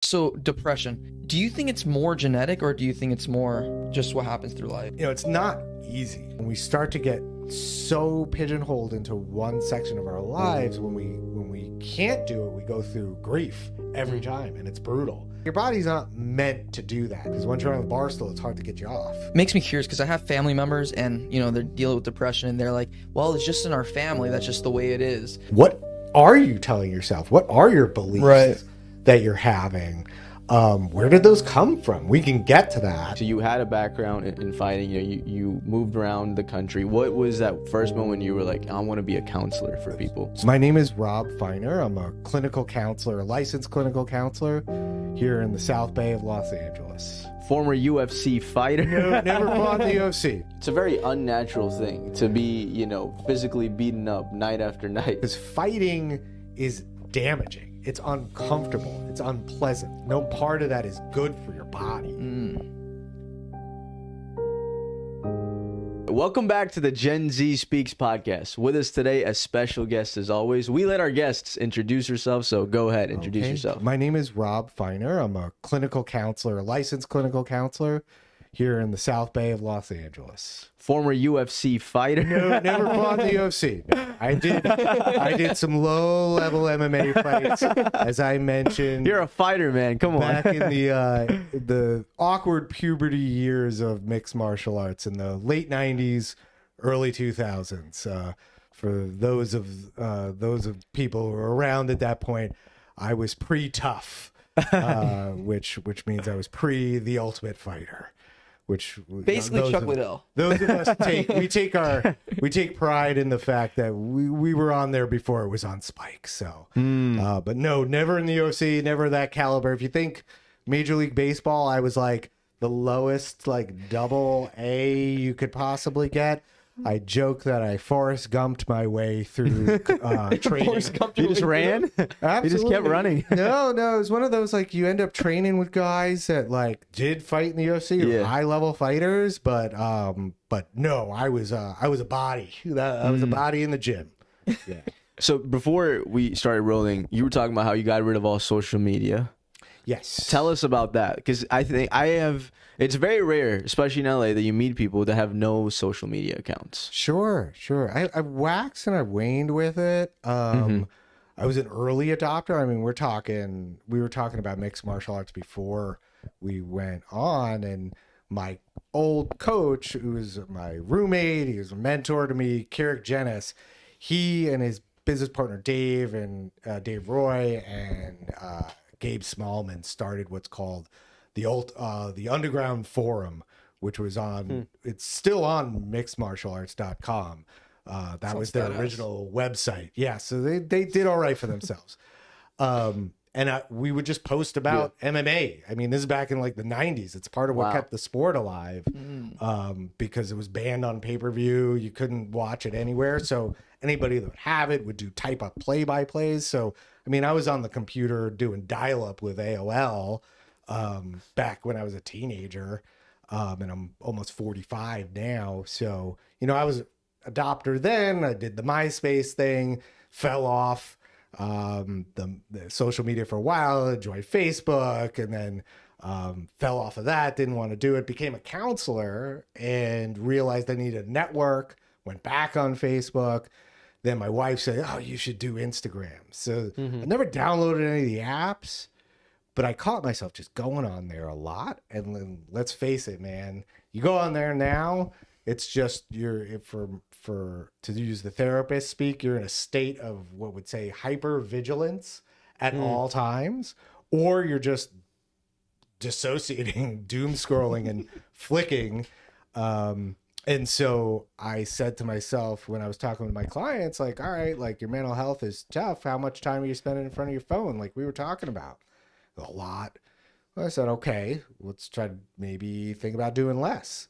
So depression, do you think it's more genetic or do you think it's more just what happens through life? You know, it's not easy. When we start to get so pigeonholed into one section of our lives, when we can't do it, we go through grief every time, and it's brutal. Your body's not meant to do that, because once you're on the bar stool, it's hard to get you off. Makes me curious because I have family members and, you know, they're dealing with depression and they're like, well, it's just in our family. That's just the way it is. What are you telling yourself? What are your beliefs that you're having? Where did those come from? We can get to that. So you had a background in fighting. You know, you moved around the country. What was that first moment you were like, I want to be a counselor for people? So my name is Rob Feiner. I'm a clinical counselor, a licensed clinical counselor here in the South Bay of Los Angeles. Former UFC fighter. No, never fought in the UFC. It's a very unnatural thing to be, you know, physically beaten up night after night. Because fighting is damaging. It's uncomfortable. It's unpleasant. No part of that is good for your body. Welcome back to the Gen Z Speaks podcast. With us today, a special guest as always. We let our guests introduce yourself, so go ahead, introduce yourself. My name is Rob Feiner. I'm a clinical counselor, a licensed clinical counselor here in the South Bay of Los Angeles. Former UFC fighter. No, never fought in the UFC. No. I did some low-level MMA fights, as I mentioned. You're a fighter, man. Come on. Back in the awkward puberty years of mixed martial arts in the late 90s, early 2000s. For those of people who were around at that point, I was pre-tough, which means I was pre the Ultimate Fighter. Which basically Chuck Liddell. Those of us take pride in the fact that we were on there before it was on Spike. So, but no, never in the UFC, never that caliber. If you think Major League Baseball, I was like the lowest, like double A you could possibly get. I joke that I Forrest Gumped my way through training. You just ran? Absolutely. You just kept running. No, it was one of those, like, you end up training with guys that, like, did fight in the UFC, or high-level fighters, but no, I was a body. I was a body in the gym. Yeah. So before we started rolling, you were talking about how you got rid of all social media. Yes. Tell us about that, because I think it's very rare, especially in LA, that you meet people that have no social media accounts. Sure. I waxed and I waned with it. I was an early adopter. I mean, we were talking about mixed martial arts before we went on, and my old coach, who was my roommate, he was a mentor to me, Carrick Jenis, he and his business partner Dave Roy and Gabe Smallman started what's called the Underground Forum, which was on, it's still on mixedmartialarts.com. That was their original website. Yeah, so they did all right for themselves. And we would just post about MMA. I mean, this is back in like the 90s. It's part of what kept the sport alive, because it was banned on pay-per-view. You couldn't watch it anywhere. So anybody that would have it would do type-up play-by-plays. So, I mean, I was on the computer doing dial-up with AOL back when I was a teenager, and I'm almost 45 now. So, you know, I was an adopter then. I did the MySpace thing, fell off the social media for a while. I joined Facebook, and then fell off of that, didn't want to do it, became a counselor and realized I needed a network, went back on Facebook. Then my wife said, oh, you should do Instagram. So I never downloaded any of the apps, but I caught myself just going on there a lot. And then, let's face it, man, you go on there now, it's just to use the therapist speak, you're in a state of what would say hyper vigilance at all times, or you're just dissociating, doom scrolling and flicking. And so I said to myself when I was talking with my clients, like, all right, like, your mental health is tough. How much time are you spending in front of your phone? Like we were talking about. A lot. Well, I said, okay, let's try to maybe think about doing less.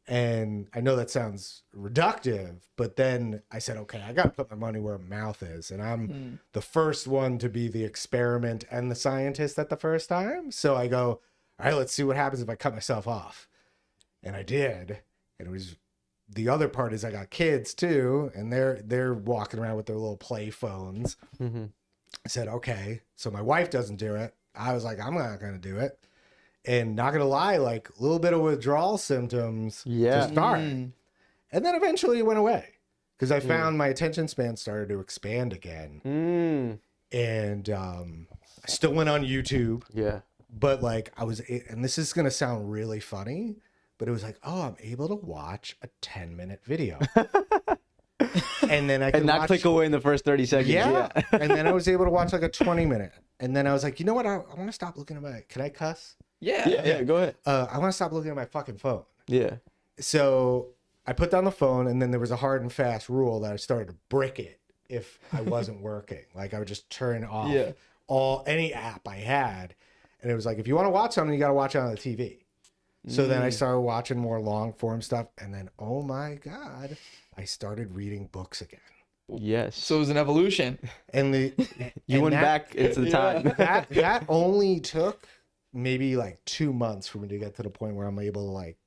And I know that sounds reductive, but then I said, okay, I got to put my money where my mouth is. And I'm the first one to be the experiment and the scientist at the first time. So I go, all right, let's see what happens if I cut myself off. And I did. And it was, the other part is I got kids too, and they're walking around with their little play phones. I said, okay, so my wife doesn't do it. I was like, I'm not going to do it. And not going to lie, like a little bit of withdrawal symptoms to start. And then eventually it went away because I found my attention span started to expand again. And I still went on YouTube. Yeah. But like and this is going to sound really funny, but it was like, oh, I'm able to watch a 10-minute video. And then I could not click away in the first 30 seconds. Yeah. And then I was able to watch like a 20-minute. And then I was like, you know what? I want to stop looking at can I cuss? Yeah. Go ahead. I want to stop looking at my fucking phone. Yeah. So I put down the phone, and then there was a hard and fast rule that I started to brick it if I wasn't working. Like I would just turn off any app I had. And it was like, if you want to watch something, you got to watch it on the TV. So then I started watching more long form stuff. And then, oh my God, I started reading books again. Yes. So it was an evolution. And you went back into the time. That only took maybe like 2 months for me to get to the point where I'm able to like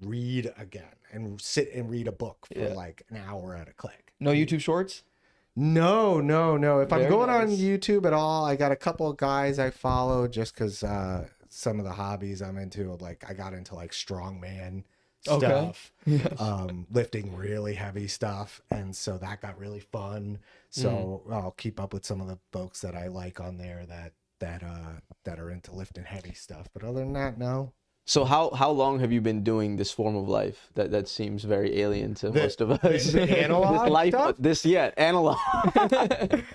read again and sit and read a book for like an hour at a click. No YouTube shorts? No. If I'm Very going on nice. YouTube at all, I got a couple of guys I follow just because some of the hobbies I'm into, like I got into like strongman stuff, lifting really heavy stuff, and so that got really fun. So I'll keep up with some of the folks that I like on there that are into lifting heavy stuff. But other than that, no. So how long have you been doing this form of life? That seems very alien to most of us. The analog this life, stuff? Analog.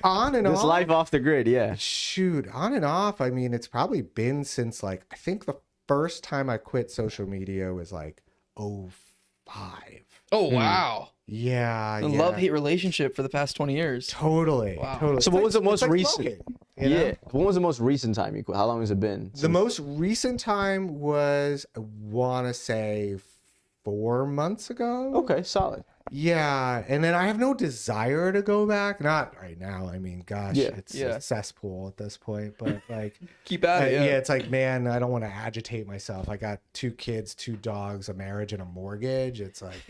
On and this off. life off the grid, yeah. Shoot, on and off. I mean, it's probably been since like I think the first time I quit social media was like 2005. Oh, wow. Yeah, A love-hate relationship for the past 20 years. Totally. Wow. Totally. So what was the most like recent? smoking, you know? Yeah. When was the most recent time you quit? How long has it been? The most recent time was, I want to say, 4 months ago. Okay, solid. Yeah, and then I have no desire to go back. Not right now. I mean, gosh, it's a cesspool at this point. But like, Keep at it. yeah, it's like, man, I don't want to agitate myself. I got 2 kids, 2 dogs, a marriage, and a mortgage. It's like,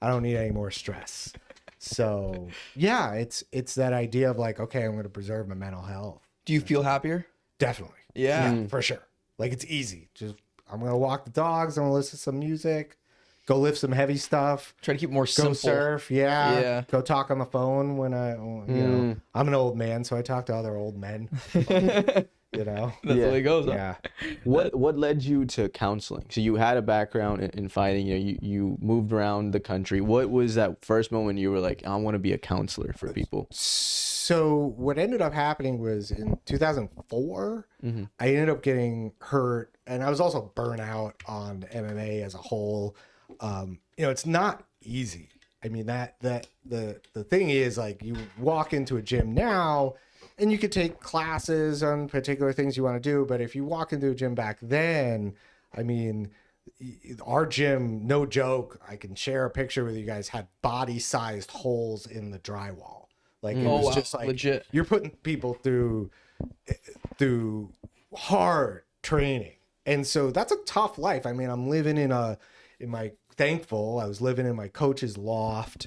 I don't need any more stress. So yeah, it's that idea of like, okay, I'm going to preserve my mental health. Do you feel happier? Definitely. Yeah. For sure. Like it's easy. Just I'm going to walk the dogs. I'm going to listen to some music. Go lift some heavy stuff. Try to keep it more simple. Go surf. Yeah. Go talk on the phone when I'm an old man, so I talk to other old men. You know, That's the way it goes. Yeah. What led you to counseling? So you had a background in fighting. You moved around the country. What was that first moment you were like, I want to be a counselor for people? So what ended up happening was in 2004, I ended up getting hurt, and I was also burnt out on MMA as a whole. It's not easy. I mean, the thing is, like, you walk into a gym now and you could take classes on particular things you want to do. But if you walk into a gym back then, I mean, our gym, no joke, I can share a picture with you guys, had body-sized holes in the drywall. Like, it was just like, legit. You're putting people through hard training. And so that's a tough life. I mean, I'm living I was living in my coach's loft.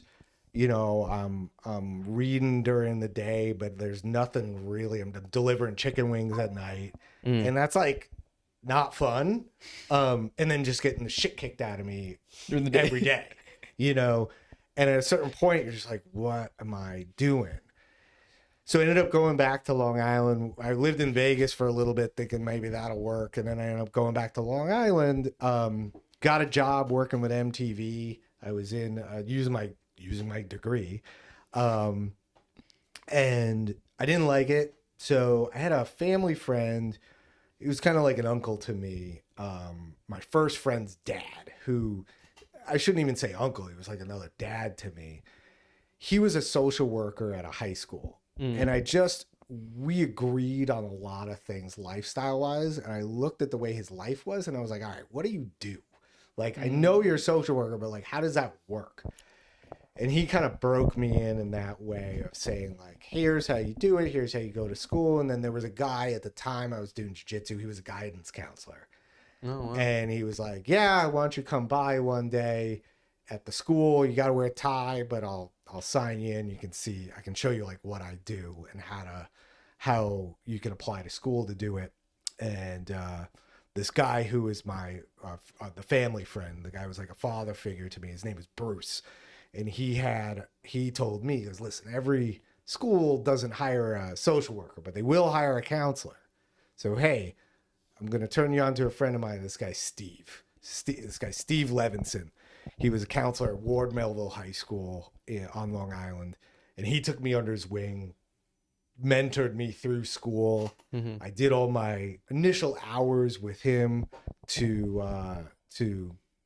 You know, I'm reading during the day, but there's nothing really. I'm delivering chicken wings at night. And that's like not fun. And then just getting the shit kicked out of me During the day. every day, you know? And at a certain point, you're just like, what am I doing? So I ended up going back to Long Island. I lived in Vegas for a little bit thinking maybe that'll work. And then I ended up going back to Long Island, got a job working with MTV. I was in using my degree. And I didn't like it. So I had a family friend. He was kind of like an uncle to me. My first friend's dad, who I shouldn't even say uncle. He was like another dad to me. He was a social worker at a high school. And we agreed on a lot of things lifestyle wise. And I looked at the way his life was and I was like, all right, what do you do? Like, I know you're a social worker, but like, how does that work? And he kind of broke me in that way of saying like, here's how you do it. Here's how you go to school. And then there was a guy at the time I was doing jiu-jitsu. He was a guidance counselor. Oh, wow. And he was like, yeah, why don't you come by one day at the school? You got to wear a tie, but I'll sign you in. You can see, I can show you like what I do and how you can apply to school to do it. And this guy who is my the family friend, the guy was like a father figure to me. His name is Bruce, and he told me, he goes, listen, every school doesn't hire a social worker, but they will hire a counselor. So hey, I'm gonna turn you on to a friend of mine. This guy Steve Levinson. He was a counselor at Ward Melville High School on Long Island, and he took me under his wing, mentored me through school. I did all my initial hours with him to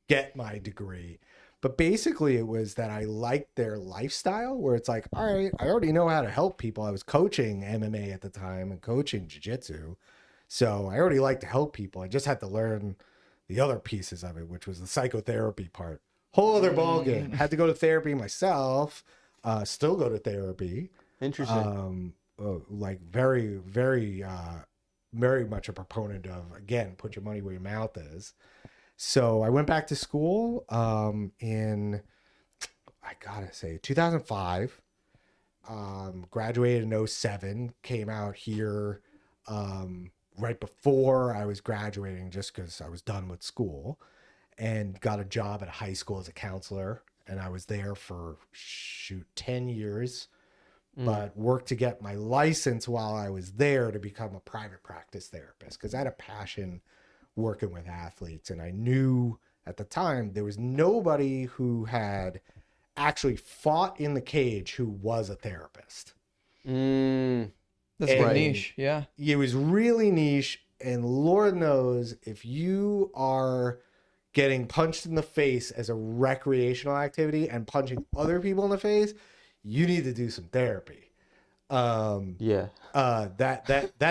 get my degree. But basically it was that I liked their lifestyle, where it's like, all right, I already know how to help people. I was coaching MMA at the time and coaching jiu-jitsu. So I already like to help people. I just had to learn the other pieces of it, which was the psychotherapy part. Whole other ball game. Had to go to therapy myself. Still go to therapy. Interesting. Like very, very, very much a proponent of, again, put your money where your mouth is. So I went back to school in, I gotta say, 2005. Graduated in 2007. Came out here right before I was graduating, just because I was done with school, and got a job at a high school as a counselor. And I was there for 10 years, but worked to get my license while I was there to become a private practice therapist, because I had a passion working with athletes. And I knew at the time there was nobody who had actually fought in the cage who was a therapist. That's right. Niche. Yeah. It was really niche. And Lord knows, if you are getting punched in the face as a recreational activity and punching other people in the face, you need to do some therapy. That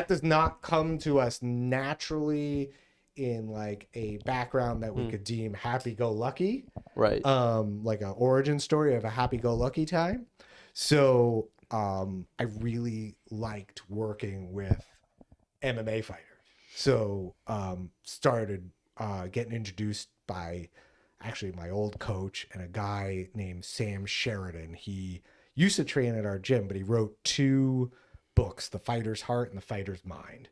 does not come to us naturally in like a background that we could deem happy-go-lucky, right? Like an origin story of a happy-go-lucky time. So I really liked working with MMA fighters. So started getting introduced by actually my old coach and a guy named Sam Sheridan. He used to train at our gym, but he wrote 2 books, The Fighter's Heart and The Fighter's Mind.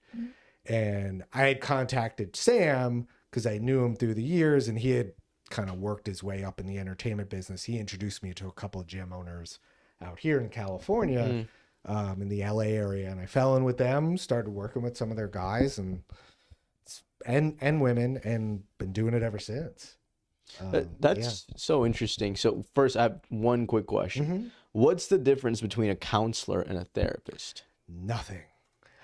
And I had contacted Sam because I knew him through the years, and he had kind of worked his way up in the entertainment business. He introduced me to a couple of gym owners out here in California, in the LA area, and I fell in with them, started working with some of their guys and women, and been doing it ever since. That's so interesting. So first, I have one quick question. What's the difference between a counselor and a therapist? Nothing.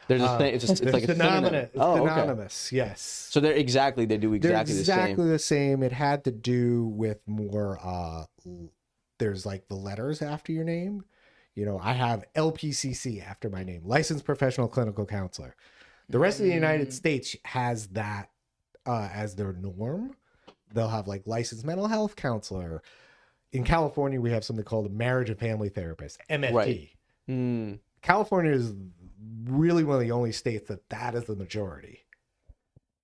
There's a thing. It's like a synonymous. It's synonymous. Okay. Yes. So they do exactly the same. It had to do with more. There's like the letters after your name. You know, I have LPCC after my name, Licensed Professional Clinical Counselor. The rest of the United States has that as their norm. They'll have like licensed mental health counselor. In California, we have something called a marriage and family therapist, MFT. Right. California is really one of the only states that is the majority.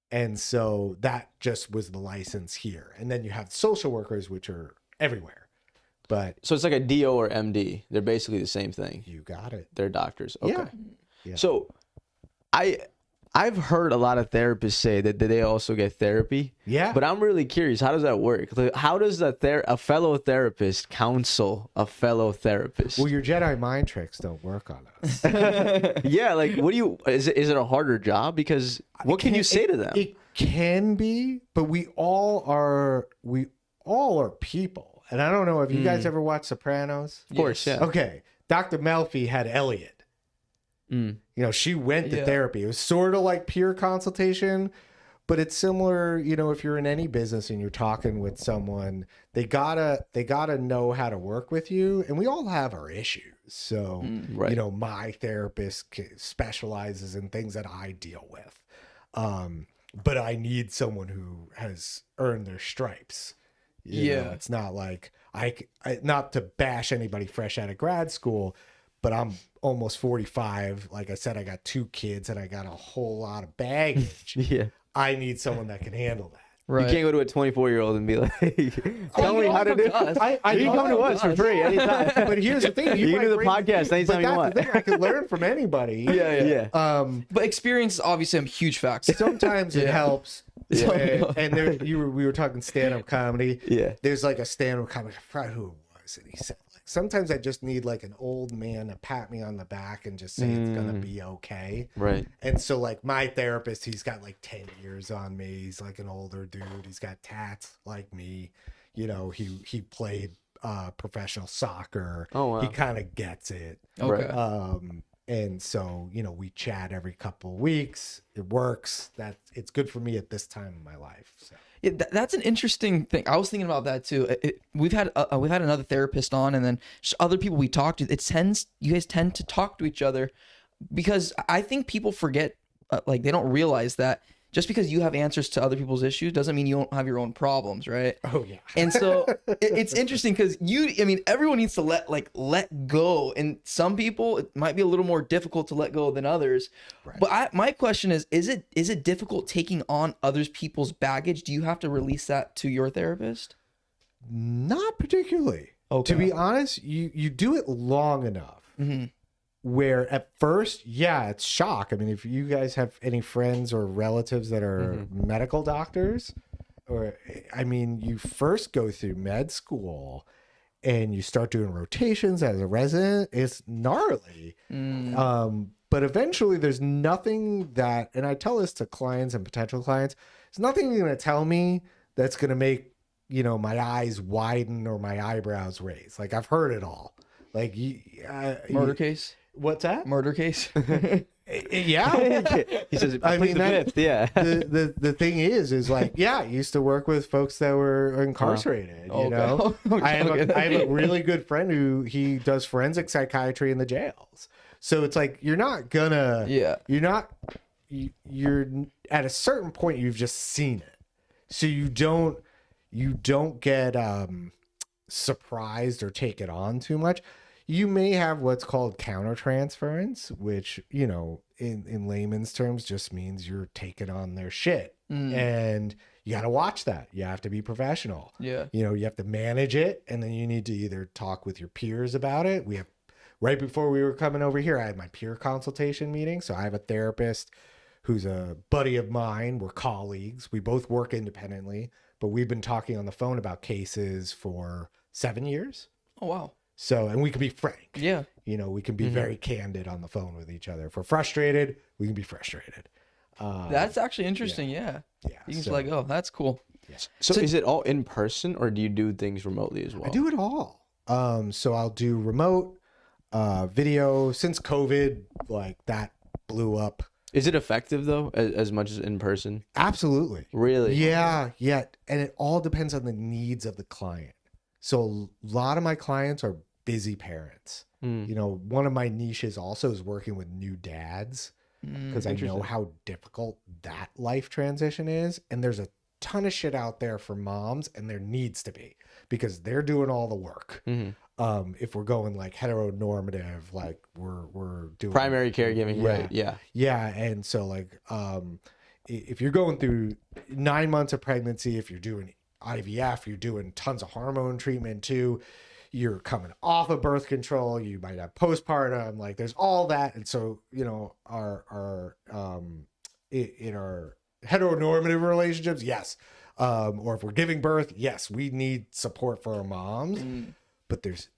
And so that just was the license here. And then you have social workers, which are everywhere. But so it's like a DO or MD. They're basically the same thing. You got it. They're doctors. Okay. Yeah. So I've heard a lot of therapists say that they also get therapy. Yeah. But I'm really curious, how does that work? Like, how does a fellow therapist counsel a fellow therapist? Well, your Jedi mind tricks don't work on us. Yeah, like is it a harder job? Because what can you say to them? It can be, but we all are people. And I don't know if you guys ever watched Sopranos. Of course, yeah. Okay. Dr. Melfi had Elliot. You know, she went to therapy. It was sort of like peer consultation, but it's similar. You know, if you're in any business and you're talking with someone, they gotta know how to work with you. And we all have our issues. So, right. You know, my therapist specializes in things that I deal with. But I need someone who has earned their stripes. You know, it's not like I not to bash anybody fresh out of grad school, but I'm almost 45. Like I said, I got 2 kids and I got a whole lot of baggage. Yeah. I need someone that can handle that. Right. You can't go to a 24-year-old and be like, tell me how to do it. You can come to us for free anytime. But here's the thing: You can do the bring- podcast anytime you want. But that's the thing, I could learn from anybody. Yeah. But experience is obviously a huge factor. Sometimes it helps. Yeah. And there, we were talking stand-up comedy. Yeah. There's like a stand-up comedy. I forgot who it was, and he said like sometimes I just need like an old man to pat me on the back and just say it's gonna be okay. Right. And so like my therapist, he's got like 10 years on me. He's like an older dude. He's got tats like me. You know, he played professional soccer. Oh, wow. He kind of gets it. Okay. And so, you know, we chat every couple of weeks. It works. It's good for me at this time in my life. So. Yeah, that's an interesting thing. I was thinking about that too. We've had another therapist on, and then just other people we talk to. You guys tend to talk to each other because I think people forget, like they don't realize that just because you have answers to other people's issues doesn't mean you don't have your own problems, right? Oh yeah. And so it's interesting because everyone needs to let go, and some people it might be a little more difficult to let go than others. Right. But my question is it difficult taking on others people's baggage? Do you have to release that to your therapist? Not particularly. Okay. To be honest, you do it long enough where at first, yeah, it's shock. I mean, if you guys have any friends or relatives that are medical doctors, or I mean, you first go through med school and you start doing rotations as a resident. It's gnarly. But eventually there's nothing that, and I tell this to clients and potential clients, there's nothing you're going to tell me that's going to make, you know, my eyes widen or my eyebrows raise. Like I've heard it all. Like Murder case? What's that? Murder case? Yeah. He says, I mean, the fifth, yeah. The thing is like, yeah, I used to work with folks that were incarcerated, you know? I have a really good friend who he does forensic psychiatry in the jails. So it's like, you're at a certain point, you've just seen it. So you don't get surprised or take it on too much. You may have what's called countertransference, which, you know, in layman's terms just means you're taking on their shit. And you got to watch that. You have to be professional. Yeah. You know, you have to manage it, and then you need to either talk with your peers about it. Right before we were coming over here, I had my peer consultation meeting. So I have a therapist who's a buddy of mine. We're colleagues. We both work independently, but we've been talking on the phone about cases for 7 years. Oh, wow. So, and we can be frank. Yeah. You know, we can be very candid on the phone with each other. If we're frustrated, we can be frustrated. That's actually interesting. Yeah. You can just like, oh, that's cool. Yeah. So is it all in person or do you do things remotely as well? I do it all. So I'll do remote, video. Since COVID, like that blew up. Is it effective though, as much as in person? Absolutely. Really? Yeah. And it all depends on the needs of the client. So a lot of my clients are busy parents. You know, one of my niches also is working with new dads because I know how difficult that life transition is. And there's a ton of shit out there for moms, and there needs to be, because they're doing all the work. If we're going like heteronormative, like we're doing primary caregiving, right? Yeah. And so like, if you're going through 9 months of pregnancy, if you're doing IVF, you're doing tons of hormone treatment too, you're coming off of birth control, you might have postpartum, like there's all that. And so, you know, in our heteronormative relationships, yes, or if we're giving birth, yes, we need support for our moms. But there's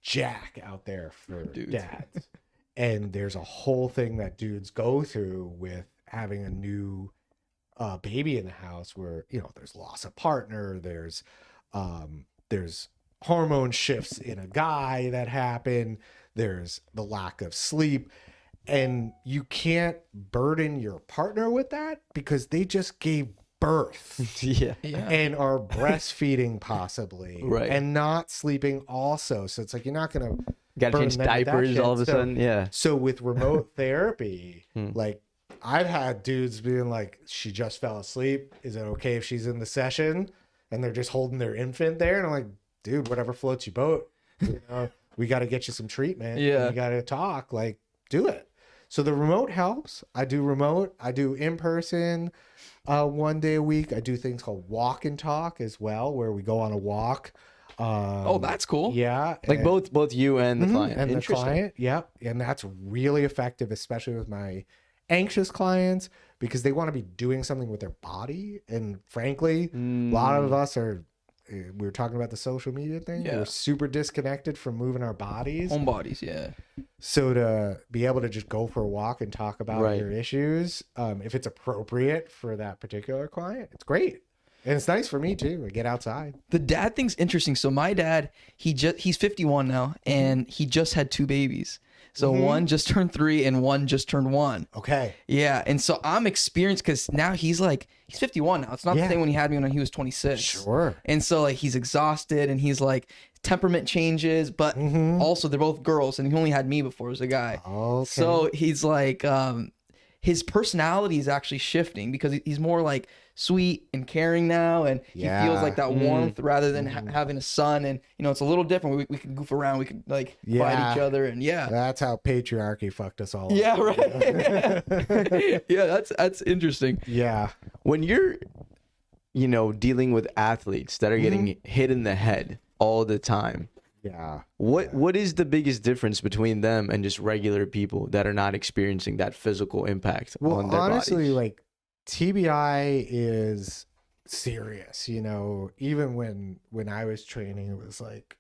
jack out there for dads. And there's a whole thing that dudes go through with having a new baby in the house, where, you know, there's loss of partner, there's hormone shifts in a guy that happen, there's the lack of sleep, and you can't burden your partner with that because they just gave birth and are breastfeeding possibly, right, and not sleeping also. So it's like, you're not gonna gotta change diapers all of a sudden. So with remote therapy, like I've had dudes being like, she just fell asleep, is it okay if she's in the session? And they're just holding their infant there, and I'm like, dude, whatever floats your boat. You know, we got to get you some treatment. Yeah, we got to talk, like, do it. So the remote helps. I do remote. I do in person 1 day a week. I do things called walk and talk as well, where we go on a walk. Oh, that's cool. Yeah. Like and- both you and the client. and the Interesting. client. Yep. And that's really effective, especially with my anxious clients, because they want to be doing something with their body. And frankly, a lot of us are, we were talking about the social media thing. Yeah. We're super disconnected from moving our bodies. Homebodies, yeah. So to be able to just go for a walk and talk about Right. your issues, if it's appropriate for that particular client, it's great. And it's nice for me too. I get outside. The dad thing's interesting. So my dad, he's 51 now, and he just had 2 babies. So one just turned 3 and one just turned 1. Okay. Yeah, and so I'm experienced because now he's 51 now. It's not the Yeah. same when he had me when he was 26. Sure. And so like he's exhausted and he's like temperament changes, but also they're both girls and he only had me before as a guy. Okay. So he's like his personality is actually shifting because he's more like sweet and caring now, and he feels like that warmth rather than having a son. And you know, it's a little different. We can goof around, we can like fight each other, and That's how patriarchy fucked us all. yeah, right. Yeah, that's interesting. Yeah. When you're, dealing with athletes that are getting hit in the head all the time, Yeah. what is the biggest difference between them and just regular people that are not experiencing that physical impact Well, on their honestly, bodies? like TBI is serious. Even when I was training, it was like,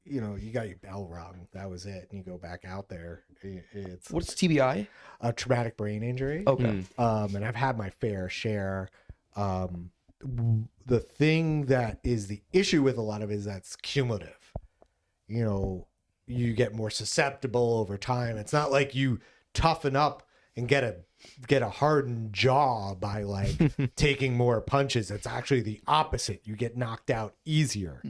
you got your bell rung. That was it. And you go back out there. It's What's TBI? a traumatic brain injury. Okay. And I've had my fair share. The thing that is the issue with a lot of it is that's cumulative. You get more susceptible over time. It's not like you toughen up and get a hardened jaw by like taking more punches. It's actually the opposite. You get knocked out easier.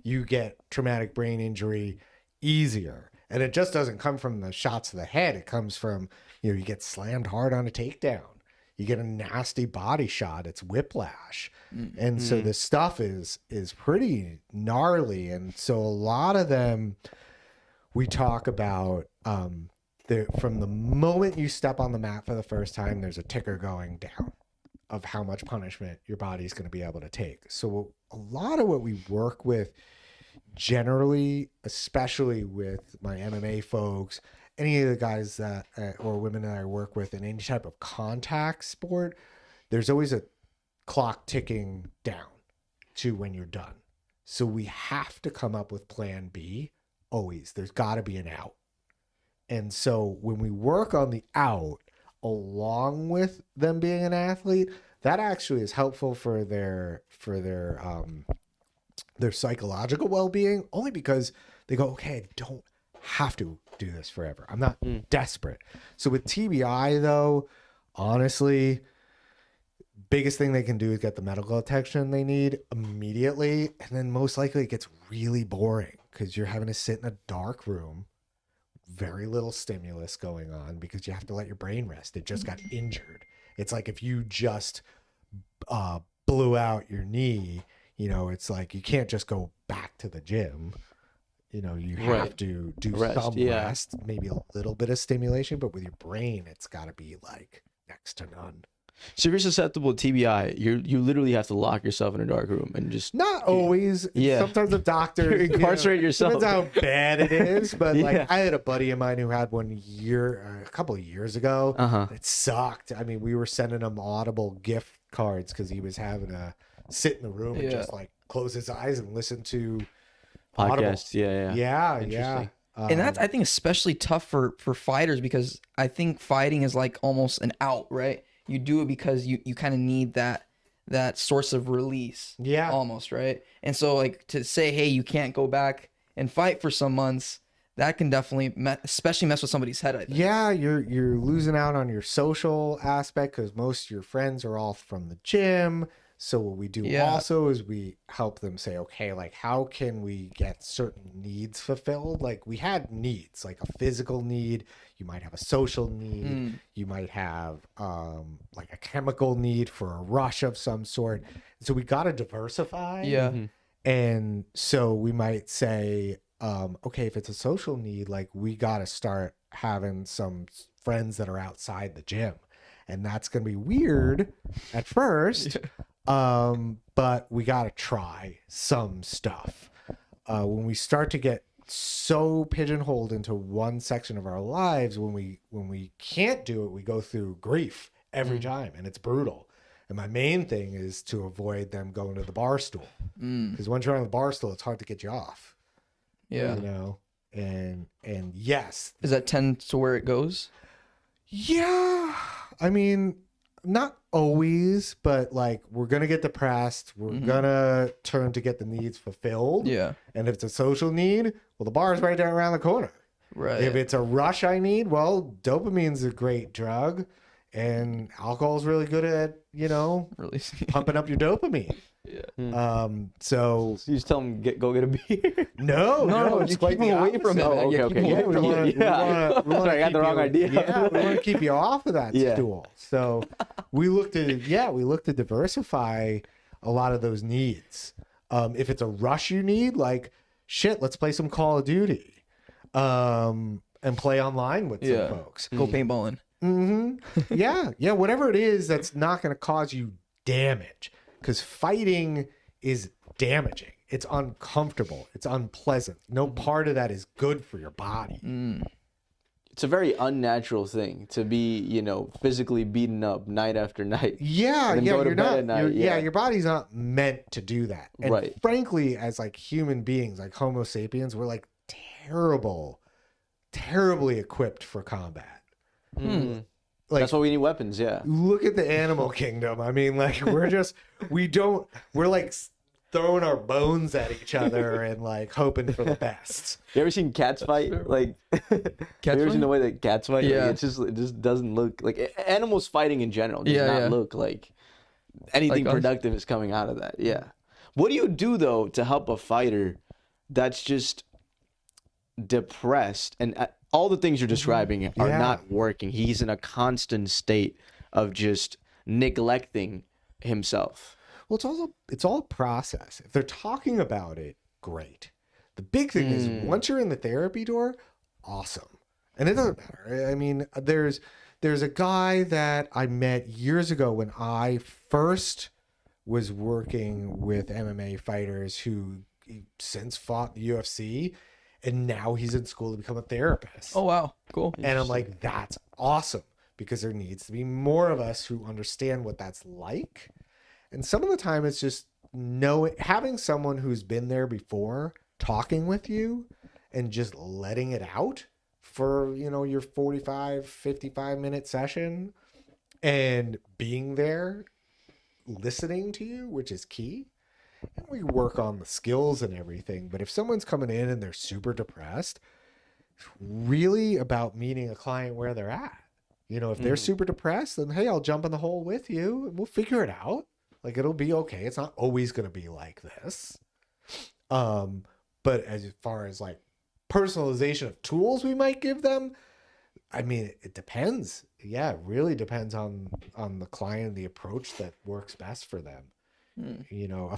You get traumatic brain injury easier. And it just doesn't come from the shots to the head. It comes from, you get slammed hard on a takedown. You get a nasty body shot. It's whiplash. And so this stuff is pretty gnarly. And so a lot of them we talk about from the moment you step on the mat for the first time, there's a ticker going down of how much punishment your body's going to be able to take. So a lot of what we work with generally, especially with my MMA folks, any of the guys that or women that I work with in any type of contact sport, there's always a clock ticking down to when you're done. So we have to come up with plan B always. There's got to be an out. And so when we work on the out along with them being an athlete, that actually is helpful for their psychological well-being, only because they go, okay, I don't have to do this forever. I'm not desperate. So with TBI though, honestly, biggest thing they can do is get the medical attention they need immediately. And then most likely it gets really boring because you're having to sit in a dark room, very little stimulus going on because you have to let your brain rest. It just got injured. It's like if you just blew out your knee, it's like you can't just go back to the gym. You have to do some rest, maybe a little bit of stimulation, but with your brain, it's got to be like next to none. So if you're susceptible to TBI, you literally have to lock yourself in a dark room and just not always. Yeah. Sometimes the doctor incarcerate yourself. Depends how bad it is. But like Yeah. I had a buddy of mine who had one a couple of years ago. It sucked. I mean, we were sending him Audible gift cards because he was having to sit in the room and just like close his eyes and listen to podcasts. Audible. Yeah. Interesting. And that's, I think, especially tough for fighters because I think fighting is like almost an out, right? You do it because you kind of need that source of release. Yeah. Almost, right? And so like to say, hey, you can't go back and fight for some months, that can definitely especially mess with somebody's head, I think. Yeah, you're losing out on your social aspect because most of your friends are all from the gym. So what we do also is we help them say, okay, like how can we get certain needs fulfilled? Like we had needs, like a physical need. You might have a social need. You might have like a chemical need for a rush of some sort. So we got to diversify. Yeah. And so we might say, okay, if it's a social need, like we got to start having some friends that are outside the gym. And that's going to be weird at first. But we got to try some stuff. When we start to get so pigeonholed into one section of our lives, when we can't do it, we go through grief every time, and it's brutal. And my main thing is to avoid them going to the bar stool, because once you're on the bar stool, it's hard to get you off. Yeah. You know, and yes, Is that tend to where it goes? yeah. I mean, not always, but like we're gonna get depressed. We're gonna turn to get the needs fulfilled. Yeah. And if it's a social need, well, the bar's right there around the corner. Right. If it's a rush I need, well, dopamine's a great drug, and alcohol's really good at, you know, Releasing. pumping up your dopamine. Yeah. So So you just tell them go get a beer. no, it's you quite keep the them away from opposite. it. Oh, man. okay, Yeah, okay, keep 'em yeah, away from we it. wanna- Yeah. we wanna Sorry, I got keep the wrong you- idea. Yeah, we want to keep you off of that Yeah. stool. So we look to diversify a lot of those needs. If it's a rush you need, like shit, let's play some Call of Duty, and play online with some folks. Go paintballing. Yeah, whatever it is that's not going to cause you damage, because fighting is damaging. It's uncomfortable. It's unpleasant. No part of that is good for your body. It's a very unnatural thing to be, you know, physically beaten up night after night. Yeah, And then yeah, go to you're bed not. at night, You're- yeah. your body's not meant to do that. And Right. frankly, as like human beings, like Homo sapiens, we're like terribly equipped for combat. Like, That's why we need weapons. Yeah. look at the animal kingdom. I mean, like we're like throwing our bones at each other and like hoping for the best. You ever seen cats fight? Like, have you ever fight? seen the way that cats fight? Yeah. Like, it just doesn't look like animals fighting in general. Does Yeah, not yeah. look like anything Like us. productive is coming out of that. Yeah. What do you do though to help a fighter that's just depressed and all the things you're describing are Yeah. not working? He's in a constant state of just neglecting himself. Well, it's all a process. If they're talking about it, great. The big thing is once you're in the therapy door, awesome. And it doesn't matter. I mean, there's a guy that I met years ago when I first was working with MMA fighters who since fought the UFC, and now he's in school to become a therapist. Oh wow, cool. And I'm like, that's awesome, because there needs to be more of us who understand what that's like. And some of the time it's just having someone who's been there before talking with you and just letting it out for, you know, your 45, 55-minute session and being there, listening to you, which is key. And we work on the skills and everything. But if someone's coming in and they're super depressed, it's really about meeting a client where they're at. You know, if they're super depressed, then hey, I'll jump in the hole with you and we'll figure it out. Like, it'll be okay. It's not always going to be like this. But as far as like personalization of tools we might give them, I mean, it depends. Yeah, it really depends on the client, the approach that works best for them. You know,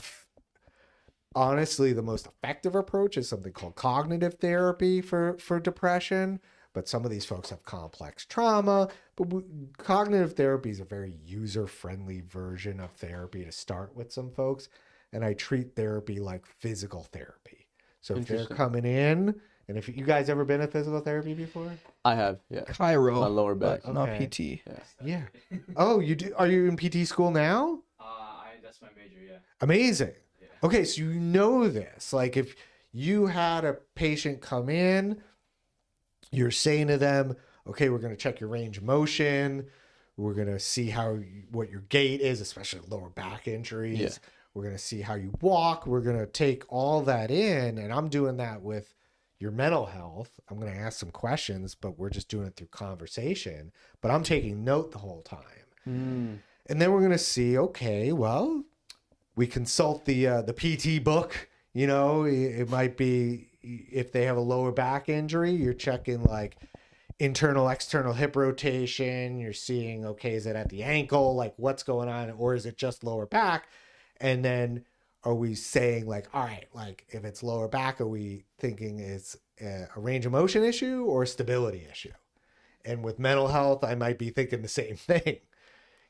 honestly, the most effective approach is something called cognitive therapy for depression. But some of these folks have complex trauma. But cognitive therapy is a very user-friendly version of therapy to start with some folks. And I treat therapy like physical therapy. So if they're coming in, and if you guys ever been in physical therapy before? I have, yeah. Chiro, My lower back. but not Okay. PT. Yeah. Oh, you do? Are you in PT school now? That's my major, yeah. Amazing. Okay, so you know this. Like, if you had a patient come in, you're saying to them, okay, we're going to check your range of motion. We're going to see what your gait is, especially lower back injuries. Yeah. We're going to see how you walk. We're going to take all that in. And I'm doing that with your mental health. I'm going to ask some questions, but we're just doing it through conversation. But I'm taking note the whole time. And then we're going to see, okay, well, we consult the PT book. You know, it might be if they have a lower back injury, you're checking like internal, external hip rotation. You're seeing, okay, is it at the ankle? Like, what's going on? Or is it just lower back? And then are we saying like, all right, like if it's lower back, are we thinking it's a range of motion issue or a stability issue? And with mental health, I might be thinking the same thing.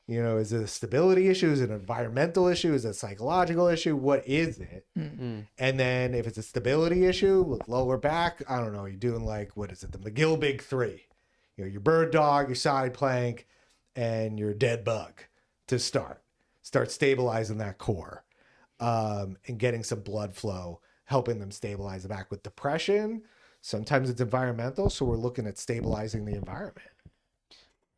You know, is it a stability issue? Is it an environmental issue? Is it a psychological issue? What is it? Mm. And then if it's a stability issue with lower back, I don't know, you're doing like, what is it? The McGill Big Three. You know, your bird dog, your side plank, and your dead bug to start. Start stabilizing that core and getting some blood flow, helping them stabilize the back. With depression, sometimes it's environmental. So we're looking at stabilizing the environment.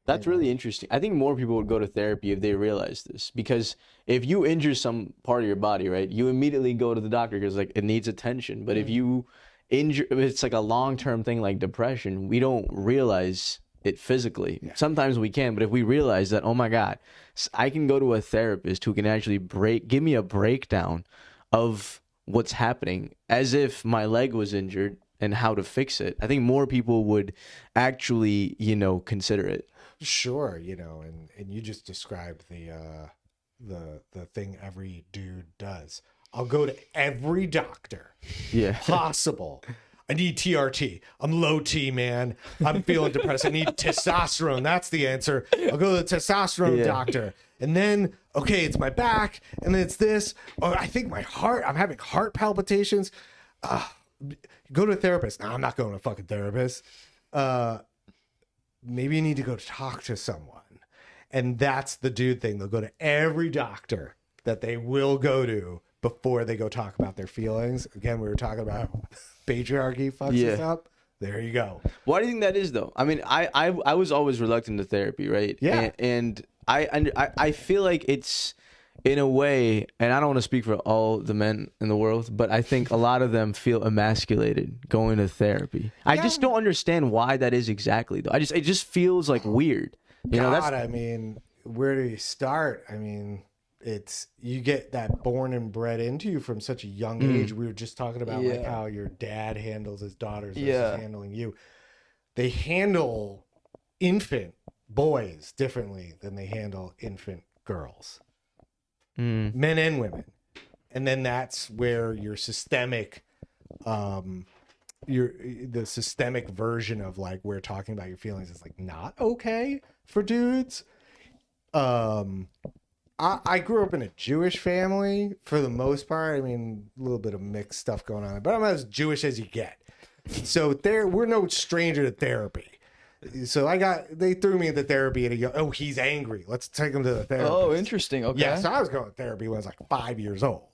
That's really interesting. I think more people would go to therapy if they realize this, because if you injure some part of your body, right, you immediately go to the doctor because like it needs attention. But if you injure, if it's like a long-term thing like depression, we don't realize it physically. Yeah. Sometimes we can, but if we realize that, oh my God, I can go to a therapist who can actually give me a breakdown of what's happening as if my leg was injured and how to fix it, I think more people would actually, you know, consider it. Sure, you know, and you just described the thing every dude does. I'll go to every doctor possible. I need TRT. I'm low T, man. I'm feeling depressed. I need testosterone. That's the answer. I'll go to the testosterone doctor. And then, okay, it's my back. And then it's this. Oh, I think my heart, I'm having heart palpitations. Go to a therapist. No, I'm not going to a fucking therapist. Maybe you need to go talk to someone. And that's the dude thing. They'll go to every doctor that they will go to before they go talk about their feelings. Again, we were talking about patriarchy fucks us up. There you go. Why do you think that is, though? I mean, I was always reluctant to therapy, right? Yeah. And I feel like it's, in a way, and I don't want to speak for all the men in the world, but I think a lot of them feel emasculated going to therapy. I just don't understand why that is exactly, though. It just feels like weird. You know, I mean, where do you start? I mean, it's, you get that born and bred into you from such a young age. We were just talking about like how your dad handles his daughters versus handling you. They handle infant boys differently than they handle infant girls. Men and women. And then that's where your systemic the systemic version of like we're talking about your feelings is like not okay for dudes. I grew up in a Jewish family for the most part. I mean, a little bit of mixed stuff going on, but I'm as Jewish as you get. So we're no stranger to therapy. So they threw me into therapy and he's angry. Let's take him to the therapist. Oh, interesting. Okay. Yeah, so I was going to therapy when I was like 5 years old.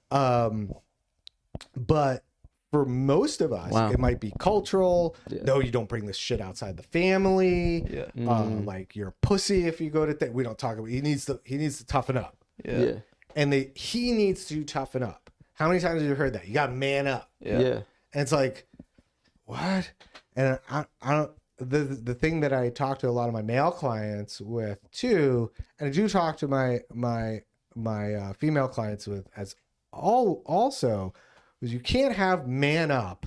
But for most of us, it might be cultural. Yeah. No, you don't bring this shit outside the family. Yeah. Like you're a pussy if you go to we don't talk about. He needs to toughen up. Yeah. And he needs to toughen up. How many times have you heard that? You got to man up. Yeah. And it's like, what? And I don't. The thing that I talk to a lot of my male clients with too, and I do talk to my female clients with as also, was you can't have man up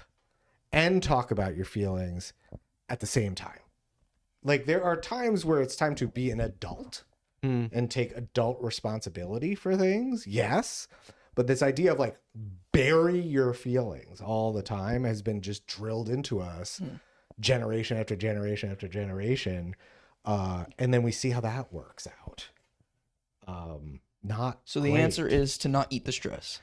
and talk about your feelings at the same time. Like there are times where it's time to be an adult and take adult responsibility for things. Yes. But this idea of like bury your feelings all the time has been just drilled into us. Generation after generation after generation, and then we see how that works out. Not so the great. answer is to not eat the stress.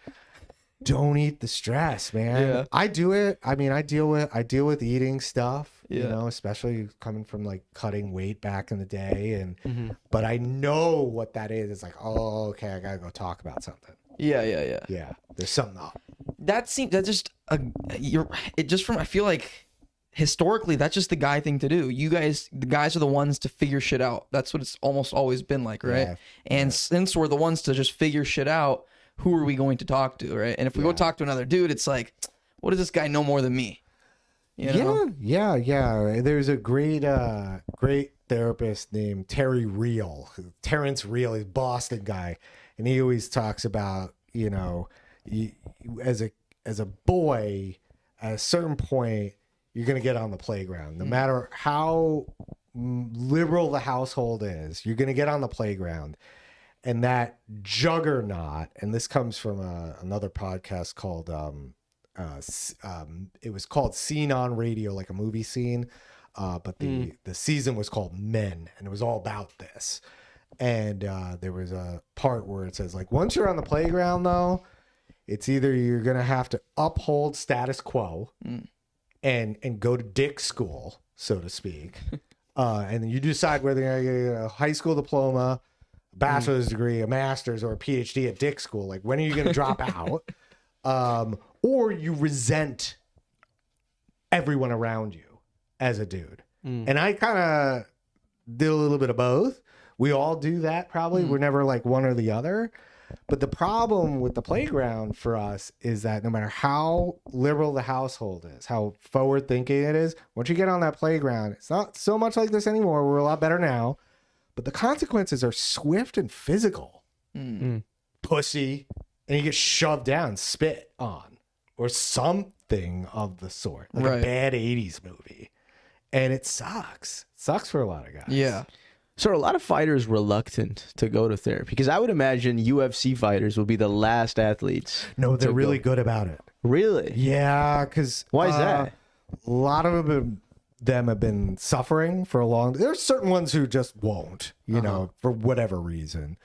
Don't eat the stress, man. Yeah. I do it. I mean, I deal with eating stuff, you know, especially coming from like cutting weight back in the day, and but I know what that is. It's like, oh, okay, I gotta go talk about something. Yeah. There's something up. I feel like historically that's just the guy thing to do. The guys are the ones to figure shit out. That's what it's almost always been like, right? Yeah. And since we're the ones to just figure shit out, who are we going to talk to, right? And if we go talk to another dude, it's like, what does this guy know more than me? You know? Yeah. There's a great therapist named Terrence Real. He's a Boston guy, and he always talks about, you know, as a boy, at a certain point, you're going to get on the playground. No matter how liberal the household is, you're going to get on the playground. And that juggernaut, and this comes from another podcast called, it was called Scene on Radio, like a movie scene. but the season was called Men, and it was all about this. And there was a part where it says, like, once you're on the playground, though, it's either you're gonna have to uphold status quo and go to dick school, so to speak, and then you decide whether you're gonna get a high school diploma, a bachelor's degree, a master's, or a PhD at dick school. Like, when are you gonna drop out? Or you resent everyone around you as a dude. And I kind of did a little bit of both. We all do that probably. We're never like one or the other. But the problem with the playground for us is that no matter how liberal the household is, how forward thinking it is, once you get on that playground, it's not so much like this anymore. We're a lot better now. But the consequences are swift and physical. Pussy. And you get shoved down, spit on, or something of the sort. Like a bad 80s movie. And it sucks. It sucks for a lot of guys. Yeah. So are a lot of fighters reluctant to go to therapy? Because I would imagine UFC fighters will be the last athletes. No, they're really good about it. Really? Yeah, because why is that? A lot of them have been suffering for a long. There's certain ones who just won't, you know, for whatever reason.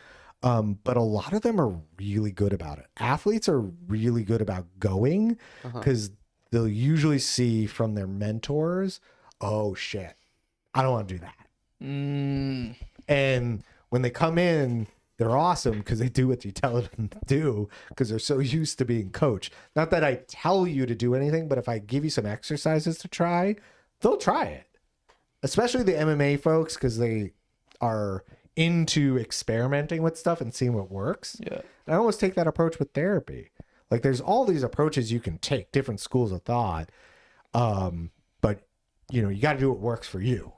But a lot of them are really good about it. Athletes are really good about going because they'll usually see from their mentors, oh shit, I don't want to do that. And when they come in, they're awesome because they do what you tell them to do because they're so used to being coached. Not that I tell you to do anything, but if I give you some exercises to try, they'll try it. Especially the MMA folks because they are into experimenting with stuff and seeing what works. Yeah. And I almost take that approach with therapy. Like there's all these approaches you can take, different schools of thought. But you know, you got to do what works for you.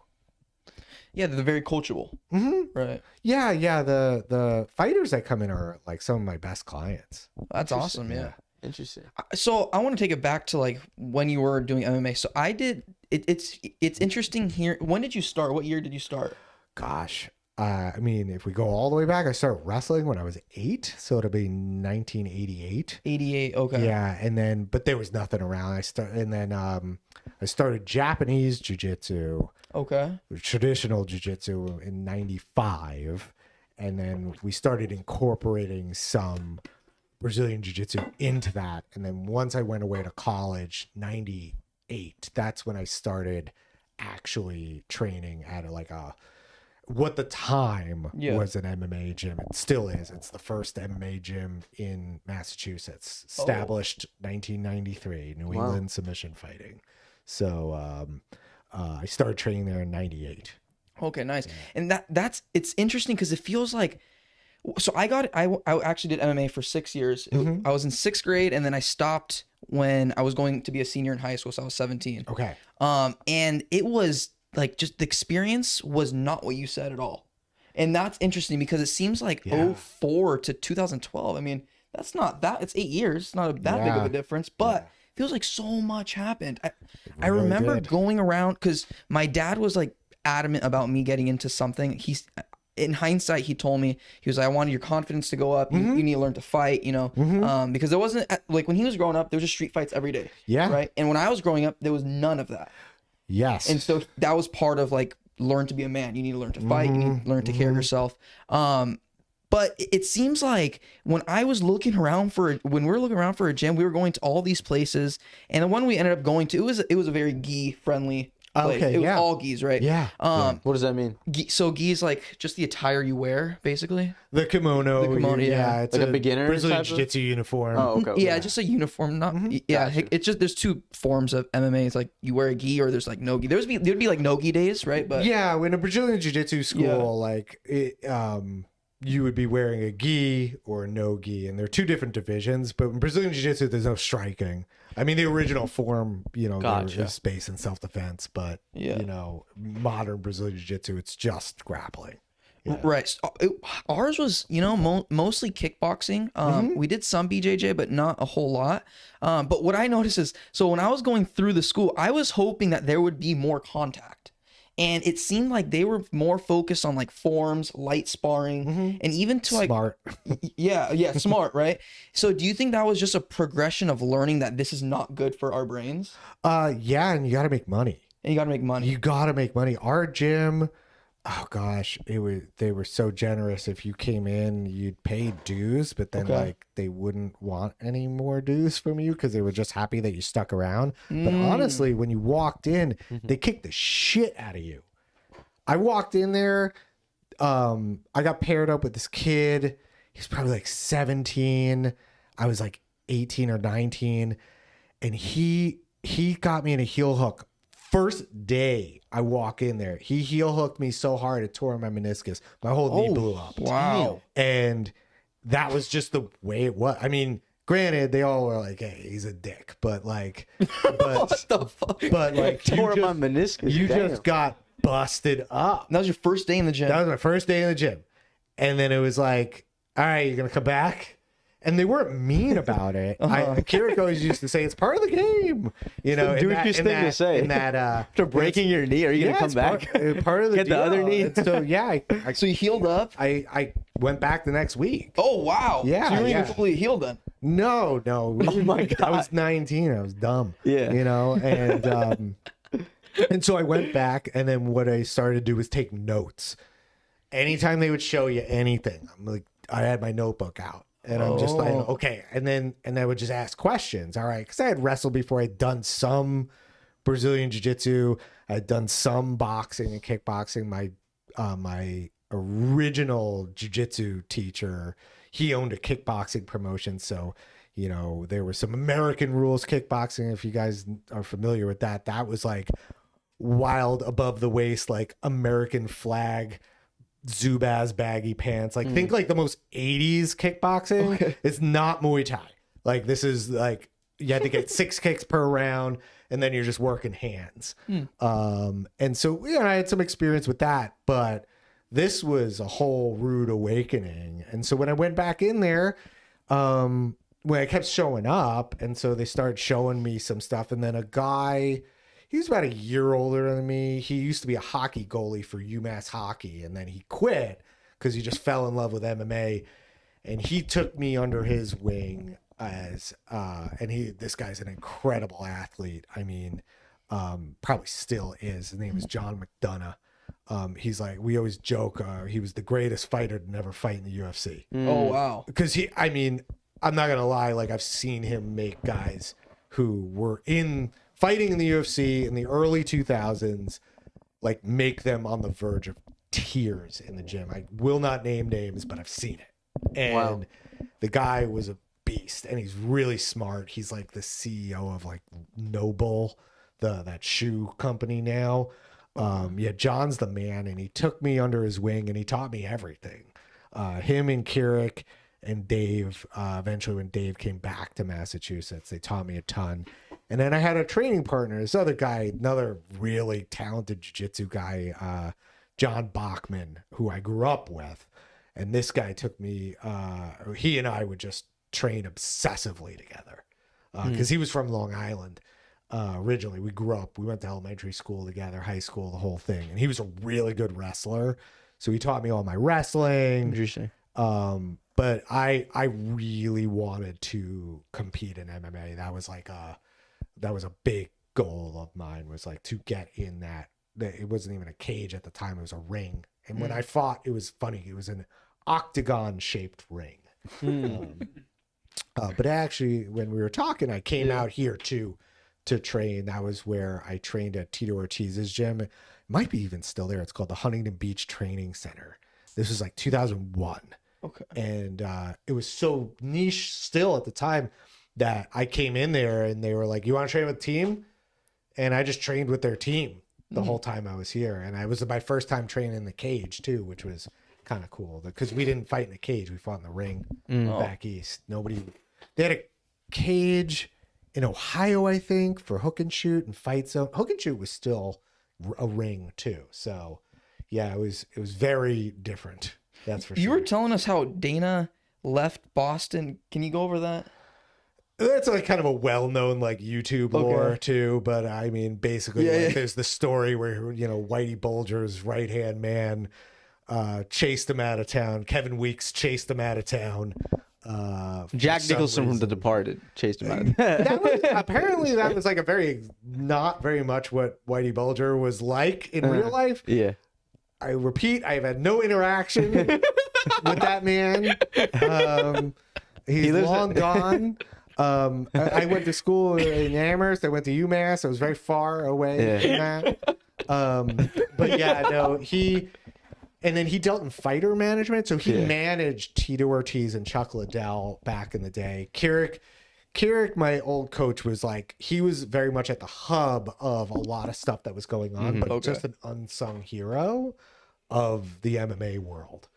Yeah, they're very coachable. Right. Yeah. The fighters that come in are like some of my best clients. That's awesome. Yeah. Interesting. So I want to take it back to like when you were doing MMA. So I did. It's interesting here. When did you start? What year did you start? Gosh. I mean, if we go all the way back, I started wrestling when I was 8, so it'll be 1988. 88. Okay. Yeah, and then but there was nothing around. I started Japanese jiu-jitsu. Okay. Traditional jiu-jitsu in 95, and then we started incorporating some Brazilian jiu-jitsu into that. And then once I went away to college, 98, that's when I started actually training at what the time was an MMA gym. It still is. It's the first MMA gym in Massachusetts, established 1993, New England submission fighting. So I started training there in 98. Okay, nice. And it's interesting because it feels like, so I actually did MMA for 6 years. I was in 6th grade and then I stopped when I was going to be a senior in high school. So I was 17. Okay. And it was like, just the experience was not what you said at all. And that's interesting because it seems like 04 to 2012. I mean, that's not that, it's 8 years. It's not that big of a difference, but it feels like so much happened. I remember going around because my dad was like adamant about me getting into something. In hindsight, he told me, he was like, I wanted your confidence to go up. You need to learn to fight, you know, because there wasn't like when he was growing up, there was just street fights every day. Yeah. Right. And when I was growing up, there was none of that. Yes. And so that was part of like, learn to be a man. You need to learn to fight. You need to learn to take care of yourself. But it seems like when we were looking around for a gym, we were going to all these places. And the one we ended up going to, it was a very gi friendly place. Okay, it was all gis, right? Yeah. What does that mean? So gi is like just the attire you wear, basically. The kimono. It's like a beginner Brazilian jiu-jitsu uniform. Oh, okay. Yeah, just a uniform. Not Gotcha. It's just there's two forms of MMA. It's like you wear a gi or there's like no gi. There'd be like no gi days, right? But yeah, in a Brazilian jiu-jitsu school, like it, you would be wearing a gi or no gi, and there are two different divisions. But in Brazilian jiu-jitsu, there's no striking. I mean, the original form, there is space and self-defense, but modern Brazilian jiu-jitsu, it's just grappling. Yeah. Right. So ours was, mostly kickboxing. We did some BJJ, but not a whole lot. But what I noticed is, so when I was going through the school, I was hoping that there would be more contact. And it seemed like they were more focused on like forms, light sparring, and even to like smart. Smart, right? So do you think that was just a progression of learning that this is not good for our brains? Yeah, and you got to make money. And you got to make money. You got to make money. Our gym, oh gosh, they were so generous. If you came in, you'd pay dues, but then like they wouldn't want any more dues from you because they were just happy that you stuck around. But honestly, when you walked in, they kicked the shit out of you. I walked in there, I got paired up with this kid. He's probably like 17. I was like 18 or 19, and he got me in a heel hook. First day I walk in there, he heel hooked me so hard it tore my meniscus. My whole knee blew up. Wow. And that was just the way it was. I mean, granted, they all were like, "Hey, he's a dick," but like, What the fuck? but like, Tore my meniscus. you Damn. just got busted up. That was your first day in the gym. That was my first day in the gym, and then it was like, "All right, you're gonna come back." And they weren't mean about it. Kirik always used to say it's part of the game. You know, the douchiest thing to say. In that, After breaking your knee, are you gonna come back? Part of the Get the deal. other knee? And so yeah, So you healed up? I went back the next week. Oh, wow. Yeah, So you weren't yeah. even completely healed then? No. Oh my God. I was 19. I was dumb. Yeah. You know, and so I went back, and then what I started to do was take notes. Anytime they would show you anything, I'm like, I had my notebook out. And I'm just like, okay. And I would just ask questions. All right. Because I had wrestled before. I'd done some Brazilian jiu-jitsu. I'd done some boxing and kickboxing. My original jiu-jitsu teacher, he owned a kickboxing promotion. So, you know, there were some American rules kickboxing. If you guys are familiar with that, that was like wild above the waist, like American flag Zubaz baggy pants. Like think like the most 80s kickboxing. Okay. It's not Muay Thai. Like this is like you had to get 6 kicks per round, and then you're just working hands. And so yeah, I had some experience with that, but this was a whole rude awakening. And so when I went back in there, when I kept showing up, and so they started showing me some stuff, and then a guy, he was about a year older than me. He used to be a hockey goalie for UMass Hockey, and then he quit because he just fell in love with MMA. And he took me under his wing as, this guy's an incredible athlete. I mean, probably still is. His name is John McDonough. He's like, we always joke, he was the greatest fighter to never fight in the UFC. Oh, wow. Because I'm not going to lie, like I've seen him make guys who were fighting in the UFC in the early 2000s, like make them on the verge of tears in the gym. I will not name names, but I've seen it. And the guy was a beast, and he's really smart. He's like the CEO of like Noble, that shoe company now. John's the man, and he took me under his wing, and he taught me everything. Him and Kirik and Dave, eventually when Dave came back to Massachusetts, they taught me a ton. And then I had a training partner, this other guy, another really talented jiu-jitsu guy, John Bachman, who I grew up with. And this guy took me, he and I would just train obsessively together because he was from Long Island. Originally, we grew up, we went to elementary school together, high school, the whole thing. And he was a really good wrestler. So he taught me all my wrestling. Interesting. But I really wanted to compete in MMA. That was like that was a big goal of mine, was like to get in that. It wasn't even a cage at the time. It was a ring. And when I fought, it was funny. It was an octagon shaped ring. But actually, when we were talking, I came out here to train. That was where I trained at Tito Ortiz's gym. It might be even still there. It's called the Huntington Beach Training Center. This was like 2001. Okay. And it was so niche still at the time that I came in there and they were like, "You want to train with the team?" And I just trained with their team the whole time I was here. And I was my first time training in the cage too, which was kind of cool because we didn't fight in the cage. We fought in the ring back east. They had a cage in Ohio, I think, for hook and shoot and fight zone. Hook and shoot was still a ring too. So yeah, it was very different. That's for sure. You were telling us how Dana left Boston. Can you go over that? That's like kind of a well-known like YouTube lore too, but I mean basically there's the story where, you know, Whitey Bulger's right-hand man chased him out of town. Kevin Weeks chased him out of town. Jack some Nicholson from The reason. Departed chased him out. That was apparently that was like a very not very much what Whitey Bulger was like in real life. Yeah. I repeat, I've had no interaction with that man. He's lives long gone. I went to school in Amherst. I went to UMass. I was very far away from that. But yeah, no, and then he dealt in fighter management. So he managed Tito Ortiz and Chuck Liddell back in the day. Keurig, my old coach, was like, he was very much at the hub of a lot of stuff that was going on, but just an unsung hero of the MMA world.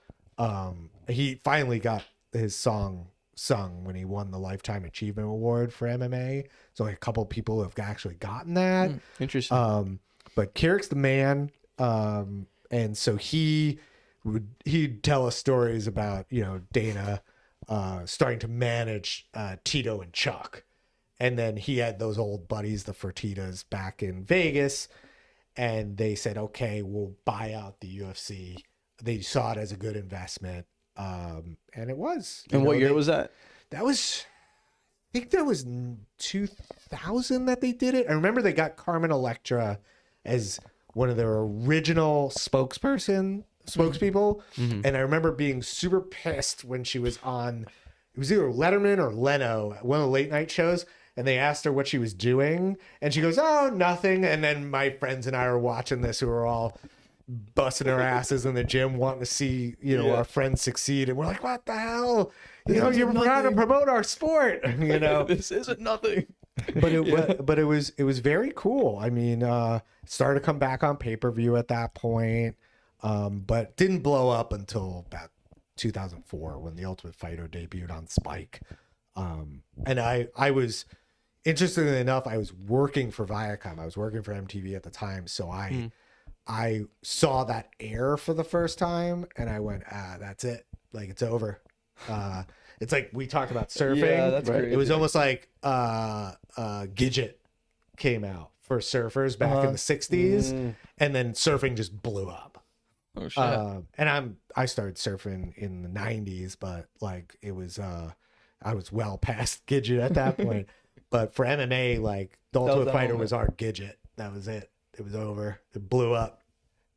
He finally got his song sung when he won the Lifetime Achievement Award for MMA. So like a couple of people have actually gotten that. Interesting. But Keurig's the man. And so he'd tell us stories about, Dana starting to manage Tito and Chuck. And then he had those old buddies, the Fertittas, back in Vegas. And they said, okay, we'll buy out the UFC. They saw it as a good investment. And it was. And what year was that? That was, I think that was 2000 that they did it. I remember they got Carmen Electra as one of their original spokespeople. And I remember being super pissed when she was on, it was either Letterman or Leno, one of the late night shows. And they asked her what she was doing. And she goes, oh, nothing. And then my friends and I were watching this, who were all busting our asses in the gym, wanting to see, our friends succeed. And we're like, what the hell? You're trying to promote our sport. This isn't nothing. But it was very cool. I mean, started to come back on pay-per-view at that point. But didn't blow up until about 2004 when The Ultimate Fighter debuted on Spike. And I was, interestingly enough, I was working for Viacom. I was working for MTV at the time. So I saw that air for the first time and I went, that's it. Like, it's over. It's like we talked about surfing. Yeah, that's right? crazy. It was almost like Gidget came out for surfers back in the 60s. And then surfing just blew up. Oh shit. And I started surfing in the 90s, but like it was I was well past Gidget at that point. But for MMA, like the Ultimate Fighter was our Gidget. That was it. It was over. It blew up.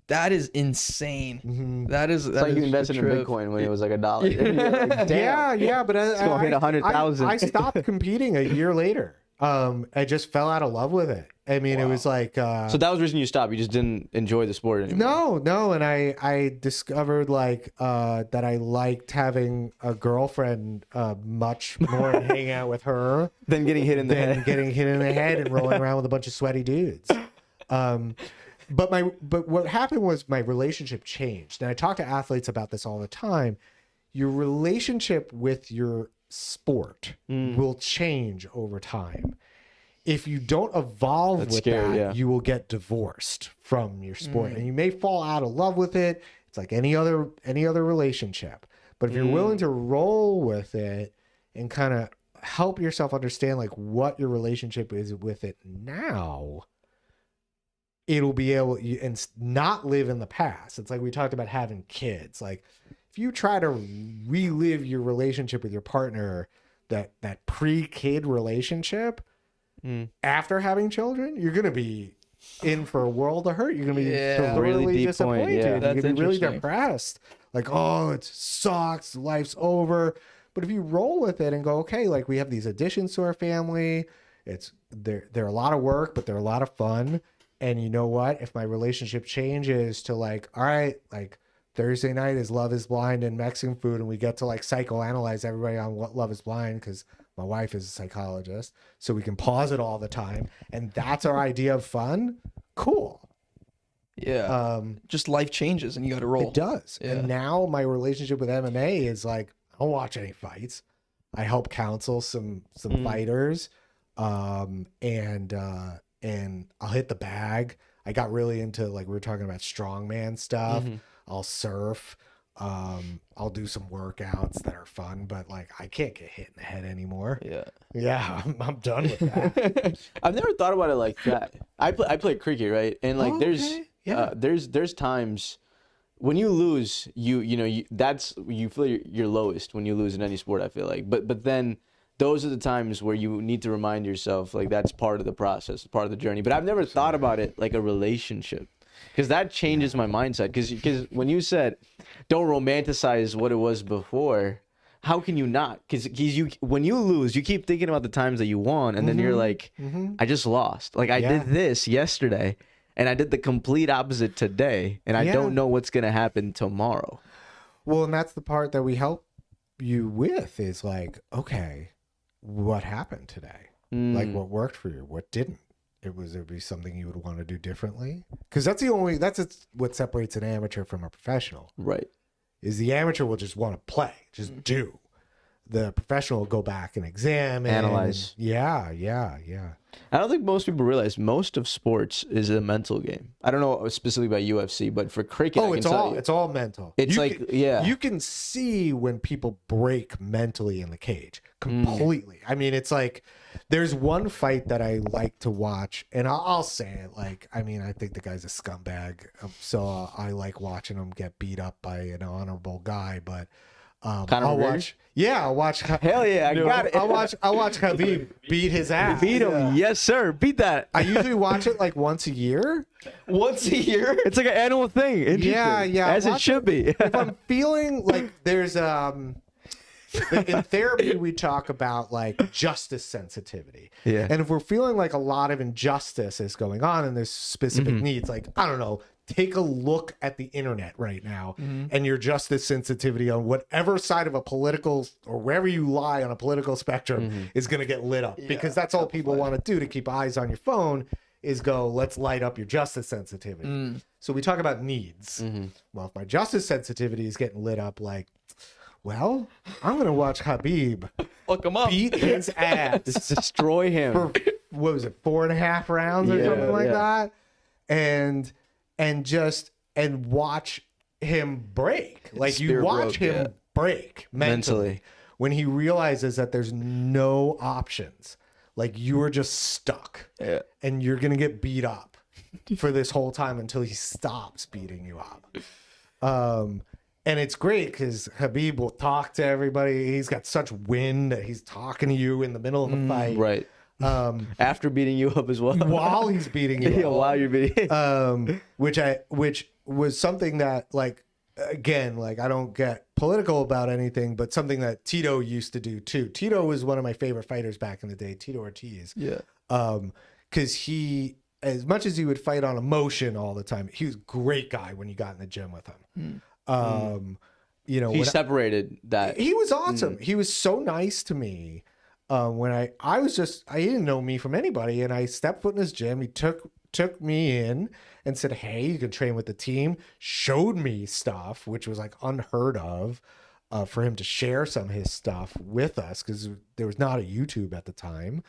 That is insane. That is It's like you invested in Bitcoin when it was like $1. Like, damn. Yeah, but It's gonna hit 100,000. I stopped competing a year later. I just fell out of love with it. I mean, it was like so that was the reason you stopped. You just didn't enjoy the sport anymore. No, and I discovered like that I liked having a girlfriend much more and hanging out with her Then getting hit in the than head. getting hit in the head and rolling around with a bunch of sweaty dudes. But what happened was my relationship changed. And I talk to athletes about this all the time. Your relationship with your sport will change over time. If you don't evolve with that, you will get divorced from your sport. And you may fall out of love with it. It's like any other relationship. But if you're willing to roll with it and kind of help yourself understand like what your relationship is with it now, it'll be able and not live in the past. It's like we talked about having kids. Like if you try to relive your relationship with your partner, that pre-kid relationship after having children, you're going to be in for a world of hurt. You're going to be really really deep disappointed. point. Yeah. You're going to be really interesting. depressed. Like, oh, it sucks. Life's over. But if you roll with it and go, okay, like we have these additions to our family. They're a lot of work, but they're a lot of fun. And you know what? If my relationship changes to like, all right, like Thursday night is Love is Blind and Mexican food, and we get to like psychoanalyze everybody on what Love is Blind because my wife is a psychologist, so we can pause it all the time, and that's our idea of fun. Cool. Yeah. Just life changes and you got to roll. It does. Yeah. And now my relationship with MMA is like, I don't watch any fights. I help counsel some fighters, and I'll hit the bag. I got really into like we were talking about strongman stuff. I'll surf. I'll do some workouts that are fun, but like I can't get hit in the head anymore. Yeah. I'm done with that. I've never thought about it like that. I play cricket, right? And like there's times when you lose, you feel your lowest when you lose in any sport, I feel like. But then those are the times where you need to remind yourself, like, that's part of the process, part of the journey. But I've never thought about it like a relationship, because that changes my mindset. Because when you said don't romanticize what it was before, how can you not? Because when you lose, you keep thinking about the times that you won, and then you're like, I just lost. Like, I did this yesterday, and I did the complete opposite today, and I don't know what's gonna happen tomorrow. Well, and that's the part that we help you with, is like, okay, what happened today? Like, what worked for you? What didn't? Would be something you would want to do differently? Because that's what separates an amateur from a professional. Right. Is the amateur will just want to play, just do. The professional will go back and examine, analyze. Yeah. I don't think most people realize most of sports is a mental game. I don't know specifically about UFC, but for cricket, it's all mental. You can see when people break mentally in the cage completely. I mean, it's like there's one fight that I like to watch, and I'll say it. Like, I mean, I think the guy's a scumbag, so I like watching him get beat up by an honorable guy, but. I'll watch. Hell yeah, I got it. I'll watch Khabib beat his ass. Beat him, yes sir. Beat that. I usually watch it like once a year. Once a year? It's like an annual thing. Yeah. As it should be. If I'm feeling like there's in therapy we talk about like justice sensitivity. Yeah. And if we're feeling like a lot of injustice is going on and there's specific needs, like, I don't know, take a look at the internet right now and your justice sensitivity on whatever side of a political or wherever you lie on a political spectrum is going to get lit up, because that's all people want to do to keep eyes on your phone is go, let's light up your justice sensitivity. So we talk about needs. Well, if my justice sensitivity is getting lit up, like, well, I'm going to watch Khabib Fuck him up. beat his ass. Destroy him. For, what was it, 4.5 rounds or something like that? And watch him break. Like, you watch him break mentally when he realizes that there's no options. Like, you are just stuck and you're going to get beat up for this whole time until he stops beating you up. And it's great because Khabib will talk to everybody. He's got such wind that he's talking to you in the middle of the fight. Right. After beating you up as well. While he's beating you up. While you're beating which was something that, like, again, like, I don't get political about anything, but something that Tito used to do too. Tito was one of my favorite fighters back in the day, Tito Ortiz. Yeah. Because he, as much as he would fight on emotion all the time, he was a great guy when you got in the gym with him. You know, he separated that. He was awesome. He was so nice to me. When I didn't know me from anybody, and I stepped foot in his gym. He took me in and said, "Hey, you can train with the team." Showed me stuff, which was like unheard of, for him to share some of his stuff with us, because there was not a YouTube at the time.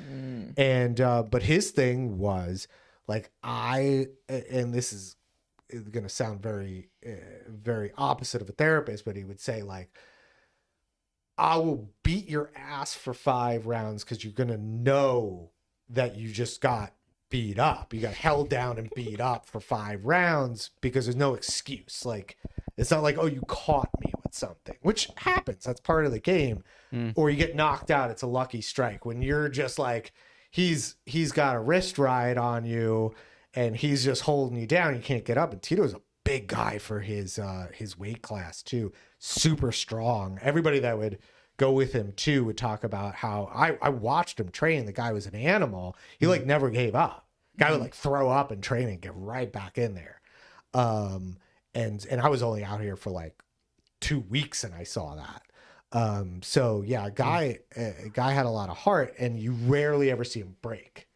And but his thing was like, and this is going to sound very very opposite of a therapist, but he would say, like, I will beat your ass for 5 rounds because you're going to know that you just got beat up. You got held down and beat up for 5 rounds because there's no excuse. Like, it's not like, oh, you caught me with something, which happens. That's part of the game. Or you get knocked out. It's a lucky strike. When you're just like, he's got a wrist ride on you and he's just holding you down. You can't get up. And Tito's a big guy for his weight class too. Super strong. Everybody that would go with him too would talk about how I watched him train. The guy was an animal. He like never gave up. Guy would like throw up in training, get right back in there. And I was only out here for like 2 weeks and I saw that. So yeah, a guy had a lot of heart, and you rarely ever see him break.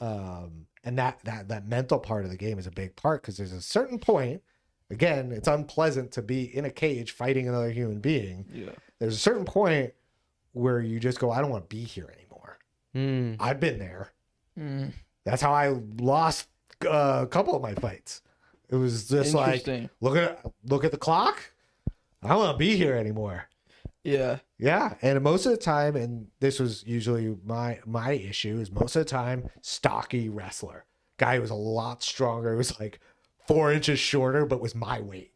And that mental part of the game is a big part, because there's a certain point, again, it's unpleasant to be in a cage fighting another human being. Yeah. There's a certain point where you just go, I don't want to be here anymore. I've been there. That's how I lost a couple of my fights. It was just like, look at the clock. I don't want to be here anymore. Yeah. Yeah. And most of the time, and this was usually my issue, is most of the time, stocky wrestler. Guy who was a lot stronger. It was like 4 inches shorter, but was my weight.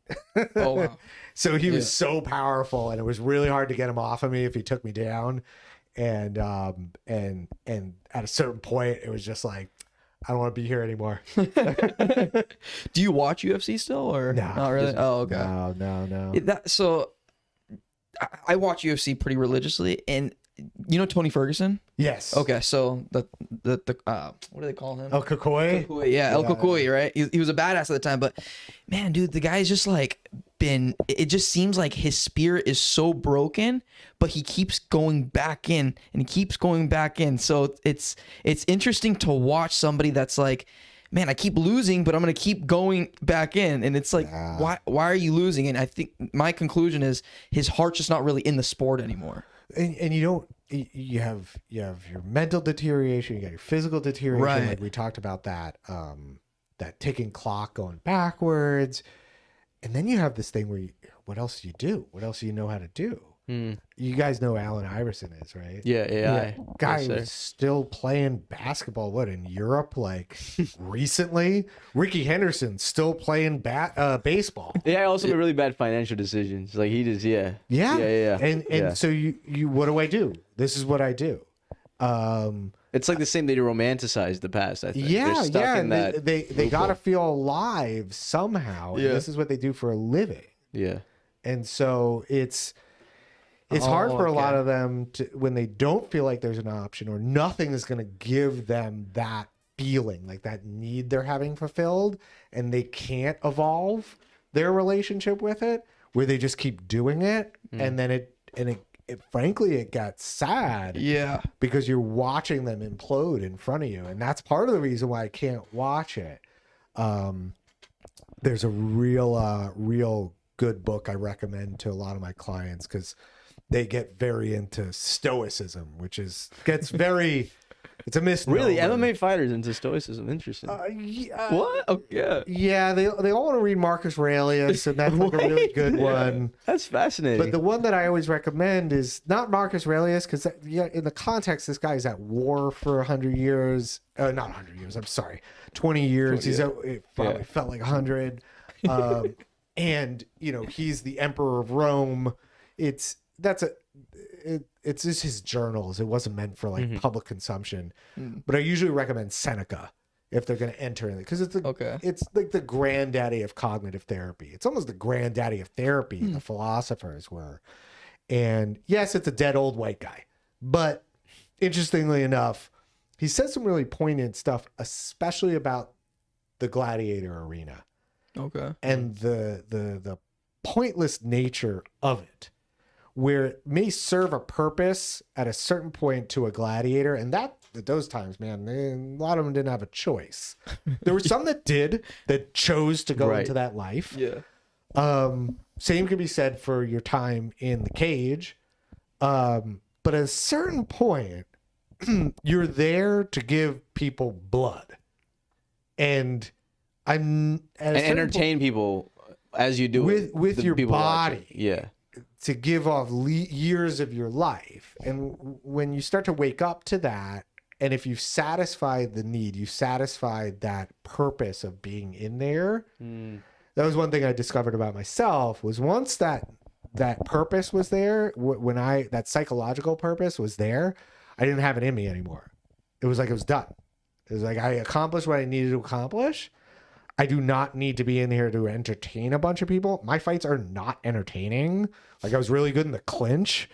Oh wow. So he was Yeah. so powerful, and it was really hard to get him off of me if he took me down. And at a certain point, it was just like, I don't want to be here anymore. Do you watch UFC still or No, not really? Oh, okay. No. So I watch UFC pretty religiously, and you know Tony Ferguson? Yes. Okay, so the what do they call him? El Kukui? Yeah, El Kukui, right? He was a badass at the time, but man, dude, the guy's just like it just seems like his spirit is so broken, but he keeps going back in and he keeps going back in. So it's interesting to watch somebody that's like, man, I keep losing, but I'm gonna keep going back in, and it's like, why are you losing? And I think my conclusion is his heart's just not really in the sport anymore. And you don't, you have your mental deterioration, you got your physical deterioration. Right. Like we talked about that, that ticking clock going backwards. And then you have this thing where what else do you do? What else do you know how to do? You guys know who Allen Iverson is, right? Yeah, AI. Guy Yes, sir. was still playing basketball, what, in Europe, like recently? Ricky Henderson still playing baseball. Yeah, also made really bad financial decisions. Like he just, yeah. Yeah. And Yeah. so you what do? This is what I do. It's like the same. They romanticize the past. I think. Yeah, They're stuck yeah. in that They got to loophole. feel alive somehow. Yeah. And this is what they do for a living. Yeah. And so it's hard for a lot of them to, when they don't feel like there's an option or nothing is going to give them that feeling, like that need they're having fulfilled, and they can't evolve their relationship with it, where they just keep doing it, and then it frankly it gets sad. Yeah. Because you're watching them implode in front of you, and that's part of the reason why I can't watch it. There's a real good book I recommend to a lot of my clients because they get very into stoicism, which gets very. It's a misnomer. Really, MMA fighters into stoicism. Interesting. What? Oh, yeah. Yeah, they all want to read Marcus Aurelius, and that's like a really good one. That's fascinating. But the one that I always recommend is not Marcus Aurelius, because in the context, this guy's at war for 100 years. Not 100 years, I'm sorry. 20 years. It probably felt like 100. And, he's the emperor of Rome. It's just his journals. It wasn't meant for like public consumption. But I usually recommend Seneca if they're going to enter in it, because it's like the granddaddy of cognitive therapy. It's almost the granddaddy of therapy. The philosophers were, and yes, it's a dead old white guy, but interestingly enough, he says some really poignant stuff, especially about the gladiator arena. Okay. And the pointless nature of it, where it may serve a purpose at a certain point to a gladiator, and that at those times, man, a lot of them didn't have a choice. There were some that chose to go into that life. Yeah. Same could be said for your time in the cage. But at a certain point, you're there to give people blood. And entertain people as you do it. With the your people watching. body. Yeah. To give off years of your life. And when you start to wake up to that, and if you've satisfied the need, you've satisfied that purpose of being in there. That was one thing I discovered about myself, was once that purpose was there, when that psychological purpose was there, I didn't have it in me anymore. It was like it was done. It was like I accomplished what I needed to accomplish. I do not need to be in here to entertain a bunch of people. My fights are not entertaining. Like, I was really good in the clinch.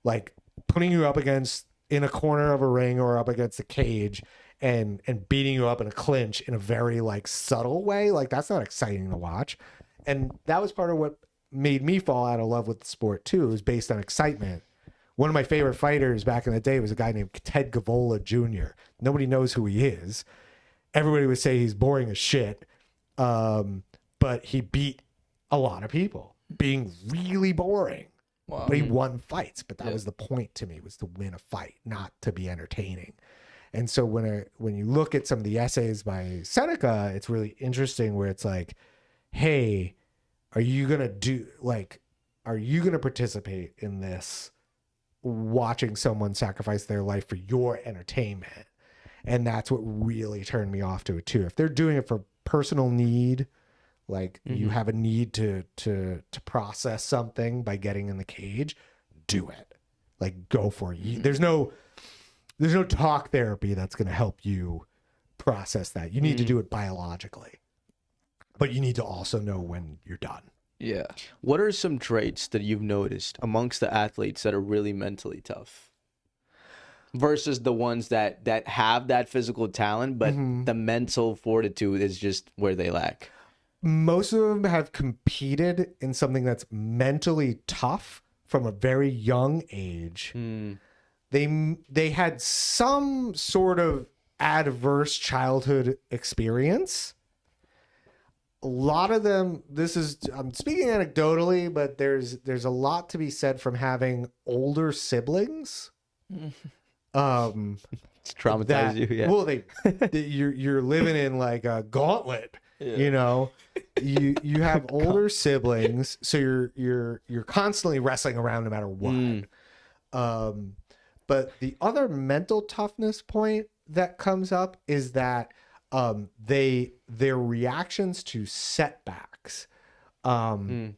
Like putting you up against in a corner of a ring or up against the cage and beating you up in a clinch in a very like subtle way. Like, that's not exciting to watch. And that was part of what made me fall out of love with the sport too. It was based on excitement. One of my favorite fighters back in the day was a guy named Ted Gavola Jr. Nobody knows who he is. Everybody would say he's boring as shit. But he beat a lot of people, being really boring. Wow. But he won fights. But that was the point to me, was to win a fight, not to be entertaining. And so when you look at some of the essays by Seneca, it's really interesting where it's like, hey, are you going to participate in this, watching someone sacrifice their life for your entertainment? And that's what really turned me off to it too. If they're doing it for personal need, like you have a need to process something by getting in the cage, do it. Like go for it. There's no talk therapy that's going to help you process that. You need to do it biologically, but you need to also know when you're done. Yeah. What are some traits that you've noticed amongst the athletes that are really mentally tough versus the ones that have that physical talent, but the mental fortitude is just where they lack? Most of them have competed in something that's mentally tough from a very young age. They had some sort of adverse childhood experience. A lot of them, I'm speaking anecdotally, but there's a lot to be said from having older siblings. It's traumatized you, yeah. Well, you're living in like a gauntlet. Yeah. You know, you have older siblings, so you're constantly wrestling around no matter what. But the other mental toughness point that comes up is that their reactions to setbacks. One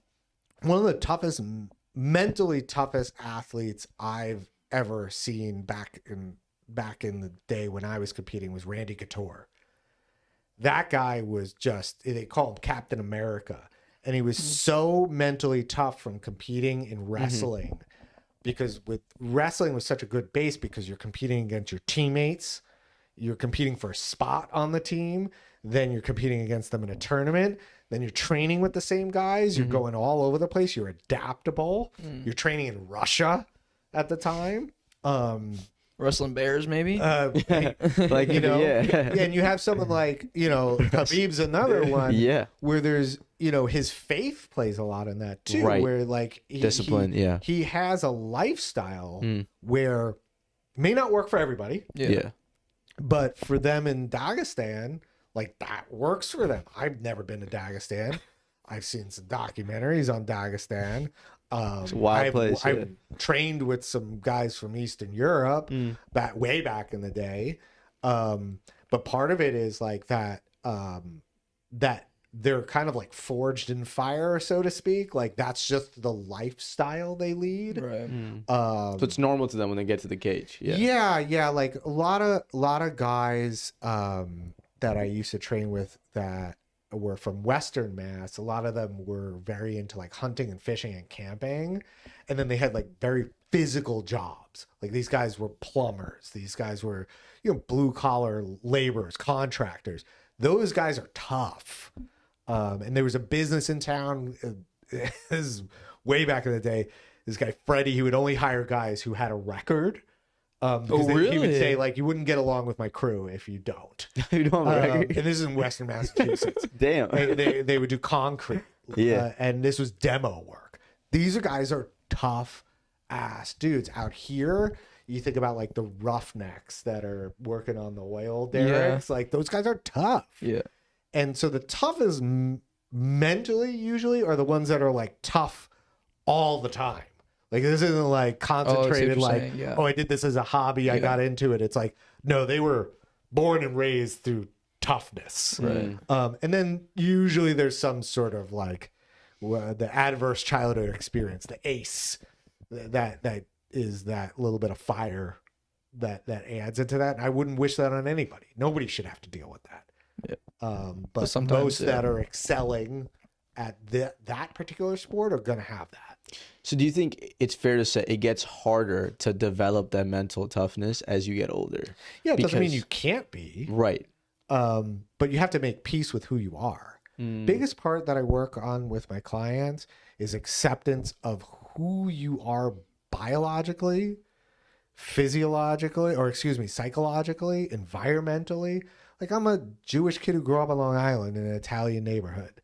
of the mentally toughest athletes I've ever seen back in the day when I was competing was Randy Couture. That guy was they call him Captain America. And he was so mentally tough from competing in wrestling because with wrestling was such a good base because you're competing against your teammates. You're competing for a spot on the team. Then you're competing against them in a tournament. Then you're training with the same guys. You're going all over the place. You're adaptable. You're training in Russia at the time. Wrestling bears, maybe. Like, And you have someone like, Khabib's another one. Yeah. Where there's, his faith plays a lot in that too. Right. Where like discipline. He has a lifestyle where it may not work for everybody. Yeah. But for them in Dagestan, like that works for them. I've never been to Dagestan. I've seen some documentaries on Dagestan. It's a wild place. I've trained with some guys from Eastern Europe way back in the day. But part of it is like that they're kind of like forged in fire, so to speak. Like that's just the lifestyle they lead. Right. So it's normal to them when they get to the cage. Yeah. Like a lot of guys that I used to train with that were from Western Mass. A lot of them were very into like hunting and fishing and camping. And then they had like very physical jobs. Like these guys were plumbers. These guys were, blue collar laborers, contractors. Those guys are tough. And there was a business in town. This is way back in the day. This guy, Freddie, he would only hire guys who had a record. Because really? He would say, like, you wouldn't get along with my crew if you don't. You don't have a record? And this is in Western Massachusetts. Damn. They would do concrete. Yeah. And this was demo work. These guys are tough ass dudes. Out here, you think about, like, the roughnecks that are working on the oil derricks. Like, those guys are tough. Yeah. And so the toughest mentally usually are the ones that are, like, tough all the time. Like, this isn't like concentrated, I did this as a hobby. I got into it. It's like, no, they were born and raised through toughness. Right. And then usually there's some sort of like the adverse childhood experience, the ACE, that is that little bit of fire that adds into that. And I wouldn't wish that on anybody. Nobody should have to deal with that. Yeah. But sometimes, most that are excelling at that particular sport are going to have that. So do you think it's fair to say it gets harder to develop that mental toughness as you get older? Yeah, it doesn't mean you can't be. Right. But you have to make peace with who you are. Biggest part that I work on with my clients is acceptance of who you are biologically, psychologically, environmentally. Like I'm a Jewish kid who grew up on Long Island in an Italian neighborhood.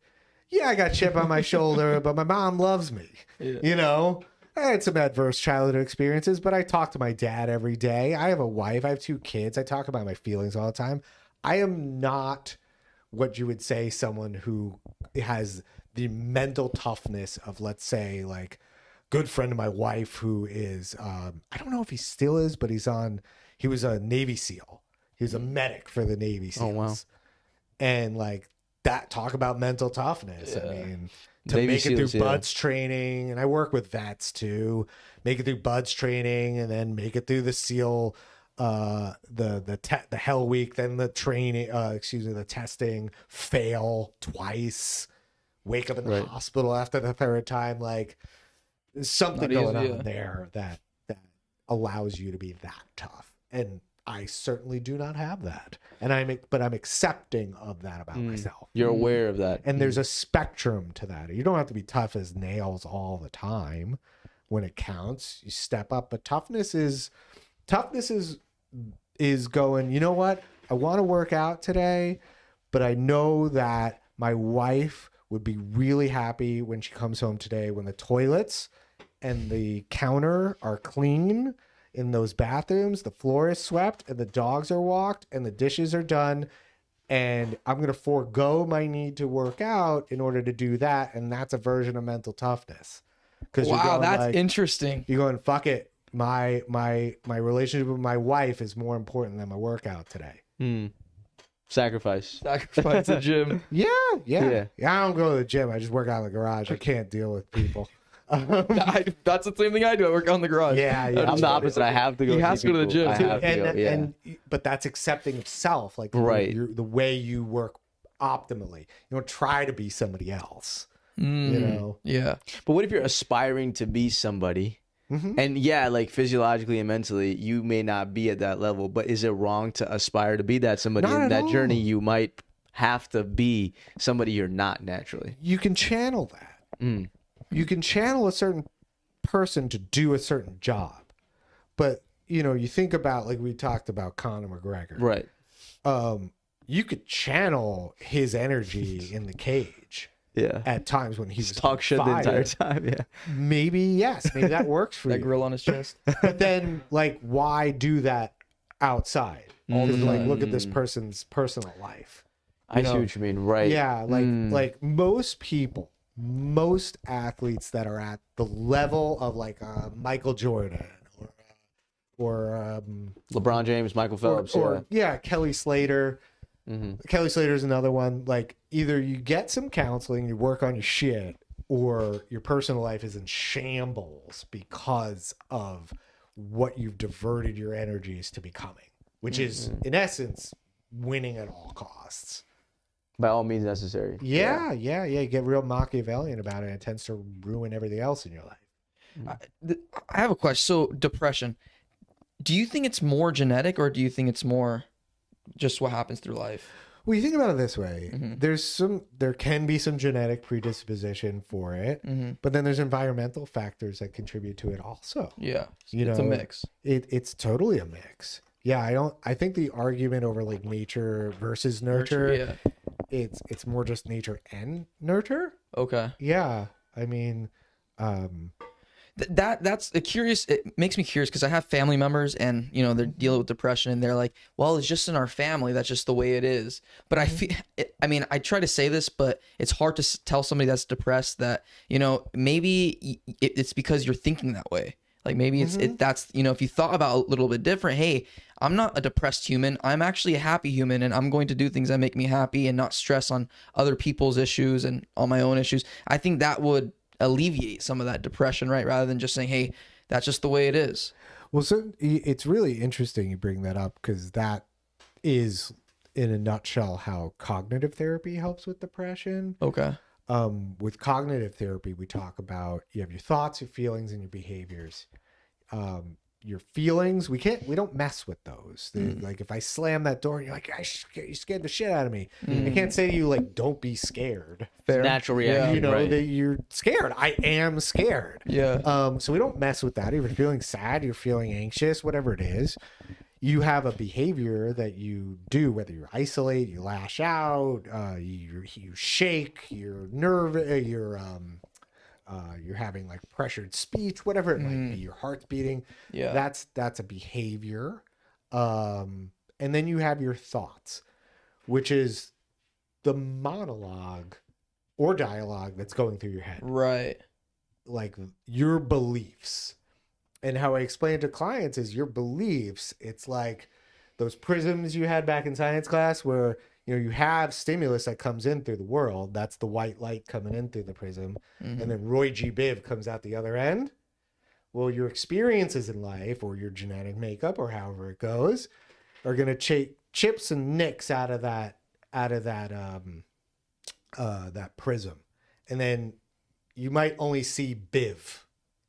Yeah, I got chip on my shoulder, but my mom loves me. Yeah. I had some adverse childhood experiences, but I talk to my dad every day. I have a wife. I have 2 kids. I talk about my feelings all the time. I am not what you would say someone who has the mental toughness of, let's say, like good friend of my wife who is, I don't know if he still is, but he was a Navy SEAL. He was a medic for the Navy SEALs. Oh, wow. And like, talk about mental toughness. I mean, to Navy make it SEALs, through yeah. buds training, and I work with vets too, make it through buds training, and then make it through the SEAL, the hell week, then the training, the testing, fail twice, wake up in the hospital after the third time. Like, there's something Not going easy, on there that allows you to be that tough. And I certainly do not have that. And I'm accepting of that about myself. You're aware of that. And there's a spectrum to that. You don't have to be tough as nails all the time when it counts. You step up, but toughness is going, you know what? I want to work out today, but I know that my wife would be really happy when she comes home today when the toilets and the counter are clean in those bathrooms, the floor is swept, and the dogs are walked, and the dishes are done. And I'm going to forego my need to work out in order to do that. And that's a version of mental toughness. Wow, that's interesting. You're going, fuck it. My relationship with my wife is more important than my workout today. Sacrifice the gym. Yeah. I don't go to the gym. I just work out in the garage. I can't deal with people. That's the same thing I do. I work out in the garage. Yeah. I'm the opposite. I have to go. He has to go to the gym, I too. have to go, But that's accepting of self, like Right. the way you work optimally. You don't try to be somebody else. You know. Yeah. But what if you're aspiring to be somebody? And like physiologically and mentally, you may not be at that level, but is it wrong to aspire to be that somebody? Not In at that all. journey, you might have to be somebody you're not naturally. You can channel that. You can channel a certain person to do a certain job. But, you think about, like we talked about Conor McGregor. Right. You could channel his energy in the cage Yeah. at times when he was Talk shit the fire. entire time. Yeah. Maybe, yes. Maybe that works for That you. grill on his chest. But then, like, why do that outside? All the Like, time. look at this person's personal life. I know, see what you mean. Right. Yeah, like most people, most athletes that are at the level of like Michael Jordan or LeBron James, Michael Phelps. Kelly Slater. Kelly Slater is another one. Like, either you get some counseling, you work on your shit, or your personal life is in shambles because of what you've diverted your energies to becoming, which is in essence winning at all costs. By all means necessary. Yeah. You get real Machiavellian about it. And it tends to ruin everything else in your life. I have a question. So depression, do you think it's more genetic or do you think it's more just what happens through life? Well, you think about it this way. There can be some genetic predisposition for it, but then there's environmental factors that contribute to it also. Yeah. You It's know, a mix. It's totally a mix. Yeah, I think the argument over like nature versus nurture, Yeah. it's more just nature and nurture. Okay. Yeah. I mean, That's a curious. It makes me curious because I have family members and they're dealing with depression and they're like, well, it's just in our family. That's just the way it is. But I feel, I mean, I try to say this, but it's hard to tell somebody that's depressed that, maybe it's because you're thinking that way. Like maybe that's, if you thought about it a little bit different, hey, I'm not a depressed human. I'm actually a happy human and I'm going to do things that make me happy and not stress on other people's issues and on my own issues. I think that would alleviate some of that depression, right? Rather than just saying, hey, that's just the way it is. well, so it's really interesting you bring that up because that is, in a nutshell, how cognitive therapy helps with depression. Okay. With cognitive therapy, we talk about you have your thoughts, your feelings, and your behaviors. Your feelings, we don't mess with those. Like if I slam that door and you're like, you scared the shit out of me. I can't say to you like, don't be scared. Fair. Natural reaction. You know right. that you're scared. I am scared. Yeah. So we don't mess with that. If you're feeling sad, you're feeling anxious, whatever it is, you have a behavior that you do, whether you isolate, you lash out, you shake, you're nervous, you're having like pressured speech, whatever it might be, your heart's beating. Yeah. That's a behavior. And then you have your thoughts, which is the monologue or dialogue that's going through your head. Right. Like your beliefs. And how I explain it to clients is your beliefs. It's like those prisms you had back in science class where, you have stimulus that comes in through the world. That's the white light coming in through the prism. Mm-hmm. And then Roy G. Biv comes out the other end. Well, your experiences in life or your genetic makeup or however it goes are going to take chips and nicks out of that that prism. And then you might only see Biv.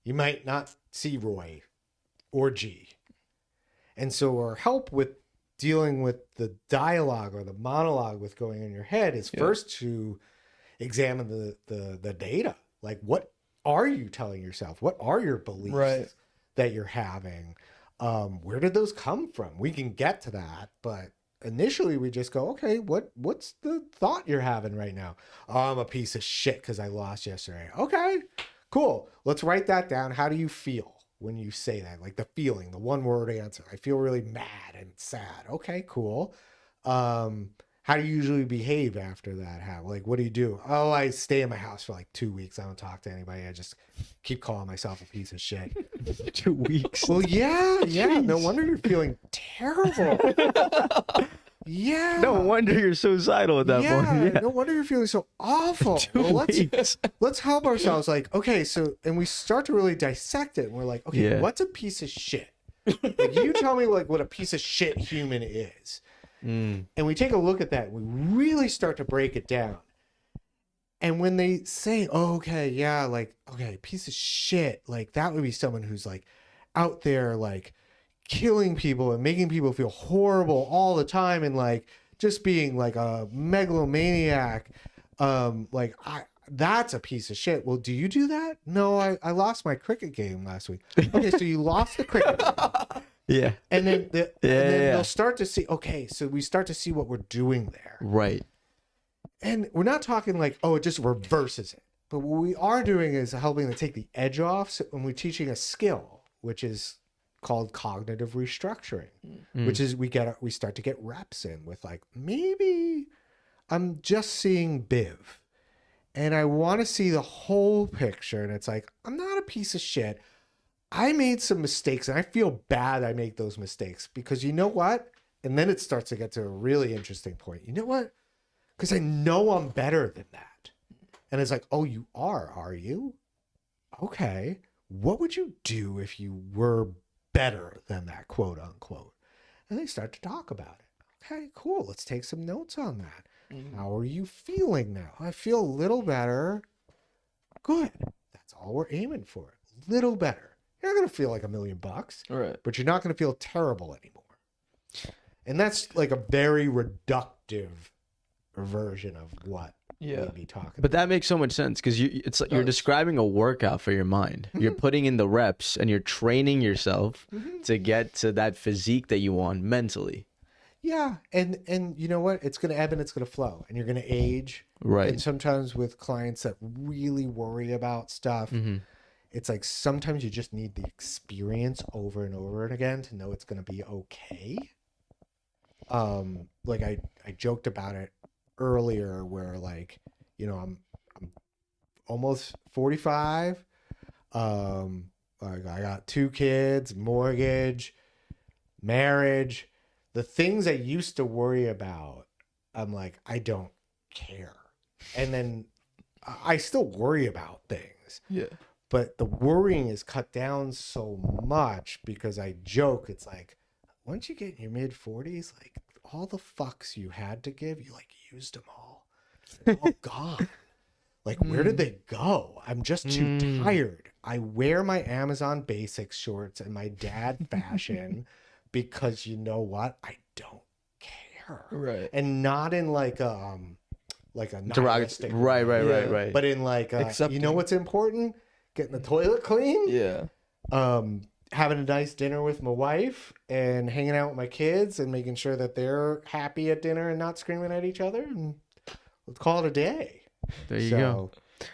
You might not see Roy or G. And so our help with dealing with the dialogue or the monologue with going in your head is first to examine the data. Like, what are you telling yourself? What are your beliefs that you're having? Where did those come from? We can get to that, but initially we just go, okay, what's the thought you're having right now? Oh, I'm a piece of shit because I lost yesterday. Okay, cool. Let's write that down. How do you feel when you say that? Like the feeling, the one word answer. I feel really mad and sad. Okay, cool. How do you usually behave after that? Like, what do you do? Oh, I stay in my house for like 2 weeks. I don't talk to anybody. I just keep calling myself a piece of shit. 2 weeks. Well, yeah. No wonder you're feeling terrible. Yeah. No wonder you're suicidal at that point. Yeah. No wonder you're feeling so awful. Well, let's help ourselves. Like, okay, so, and we start to really dissect it. And we're like, okay, what's a piece of shit? Like, you tell me like what a piece of shit human is. And we take a look at that. And we really start to break it down. And when they say, oh, okay, yeah, like, okay, piece of shit, like that would be someone who's like out there, like killing people and making people feel horrible all the time. And like just being like a megalomaniac. That's a piece of shit. Well, do you do that? No, I lost my cricket game last week. Okay, so you lost the cricket game. Yeah. And then, they'll start to see, okay, so we start to see what we're doing there. Right. And we're not talking like, oh, it just reverses it. But what we are doing is helping to take the edge off. So when we're teaching a skill, which is called cognitive restructuring, which is we start to get reps in with like, maybe I'm just seeing Biv. And I want to see the whole picture. And it's like, I'm not a piece of shit. I made some mistakes and I feel bad I make those mistakes because you know what? And then it starts to get to a really interesting point. You know what? Because I know I'm better than that. And it's like, oh, you are you? Okay. What would you do if you were better than that, quote unquote? And they start to talk about it. Okay, cool. Let's take some notes on that. How are you feeling now? I feel a little better. Good. That's all we're aiming for. A little better. You're not going to feel like $1 million, Right. but you're not going to feel terrible anymore. And that's like a very reductive version of what we'd be talking But about. that makes so much sense because it's like you're describing a workout for your mind. You're putting in the reps and you're training yourself to get to that physique that you want mentally. Yeah, and you know what? It's going to ebb and it's going to flow, and you're going to age. Right. And sometimes with clients that really worry about stuff, it's like sometimes you just need the experience over and over and again to know it's going to be okay. Like I joked about it earlier, where like, you know, I'm almost 45. I got 2 kids, mortgage, marriage. The things I used to worry about, I'm like, I don't care. And then I still worry about things. Yeah. But the worrying is cut down so much because I joke, it's like, once you get in your mid 40s, like all the fucks you had to give, you like used them all. They're all gone. Like, where did they go? I'm just too tired. I wear my Amazon Basics shorts and my dad fashion because you know what? I don't care. Right. And not in like a nihilistic Right. way, but in like Accepting. you know what's important? Getting the toilet clean. Yeah. Having a nice dinner with my wife and hanging out with my kids and making sure that they're happy at dinner and not screaming at each other, and let's call it a day. There you go.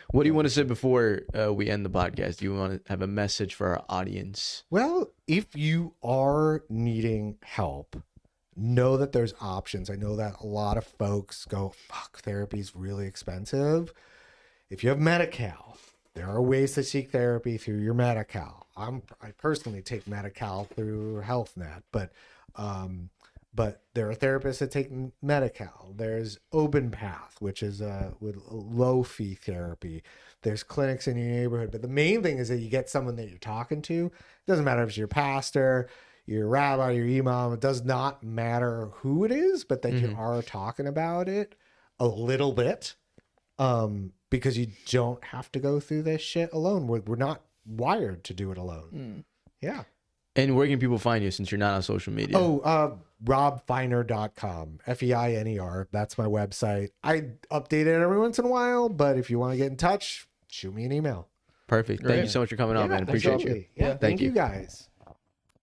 What do you want to say before we end the podcast? Do you want to have a message for our audience? Well, if you are needing help, know that there's options. I know that a lot of folks go, fuck, therapy's really expensive. If you have Medi-Cal, there are ways to seek therapy through your Medi-Cal. I personally take Medi-Cal through HealthNet, but But there are therapists that take Medi-Cal. There's Open Path, which is with low fee therapy. There's clinics in your neighborhood. But the main thing is that you get someone that you're talking to. It doesn't matter if it's your pastor, your rabbi, your imam. It does not matter who it is, but that you are talking about it a little bit, because you don't have to go through this shit alone. We're not wired to do it alone. Yeah. And where can people find you since you're not on social media? RobFeiner.com, Feiner. That's my website. I update it every once in a while, but if you want to get in touch, shoot me an email. Perfect. Thank you so much for coming on, man. Appreciate you. Yeah, thank you guys.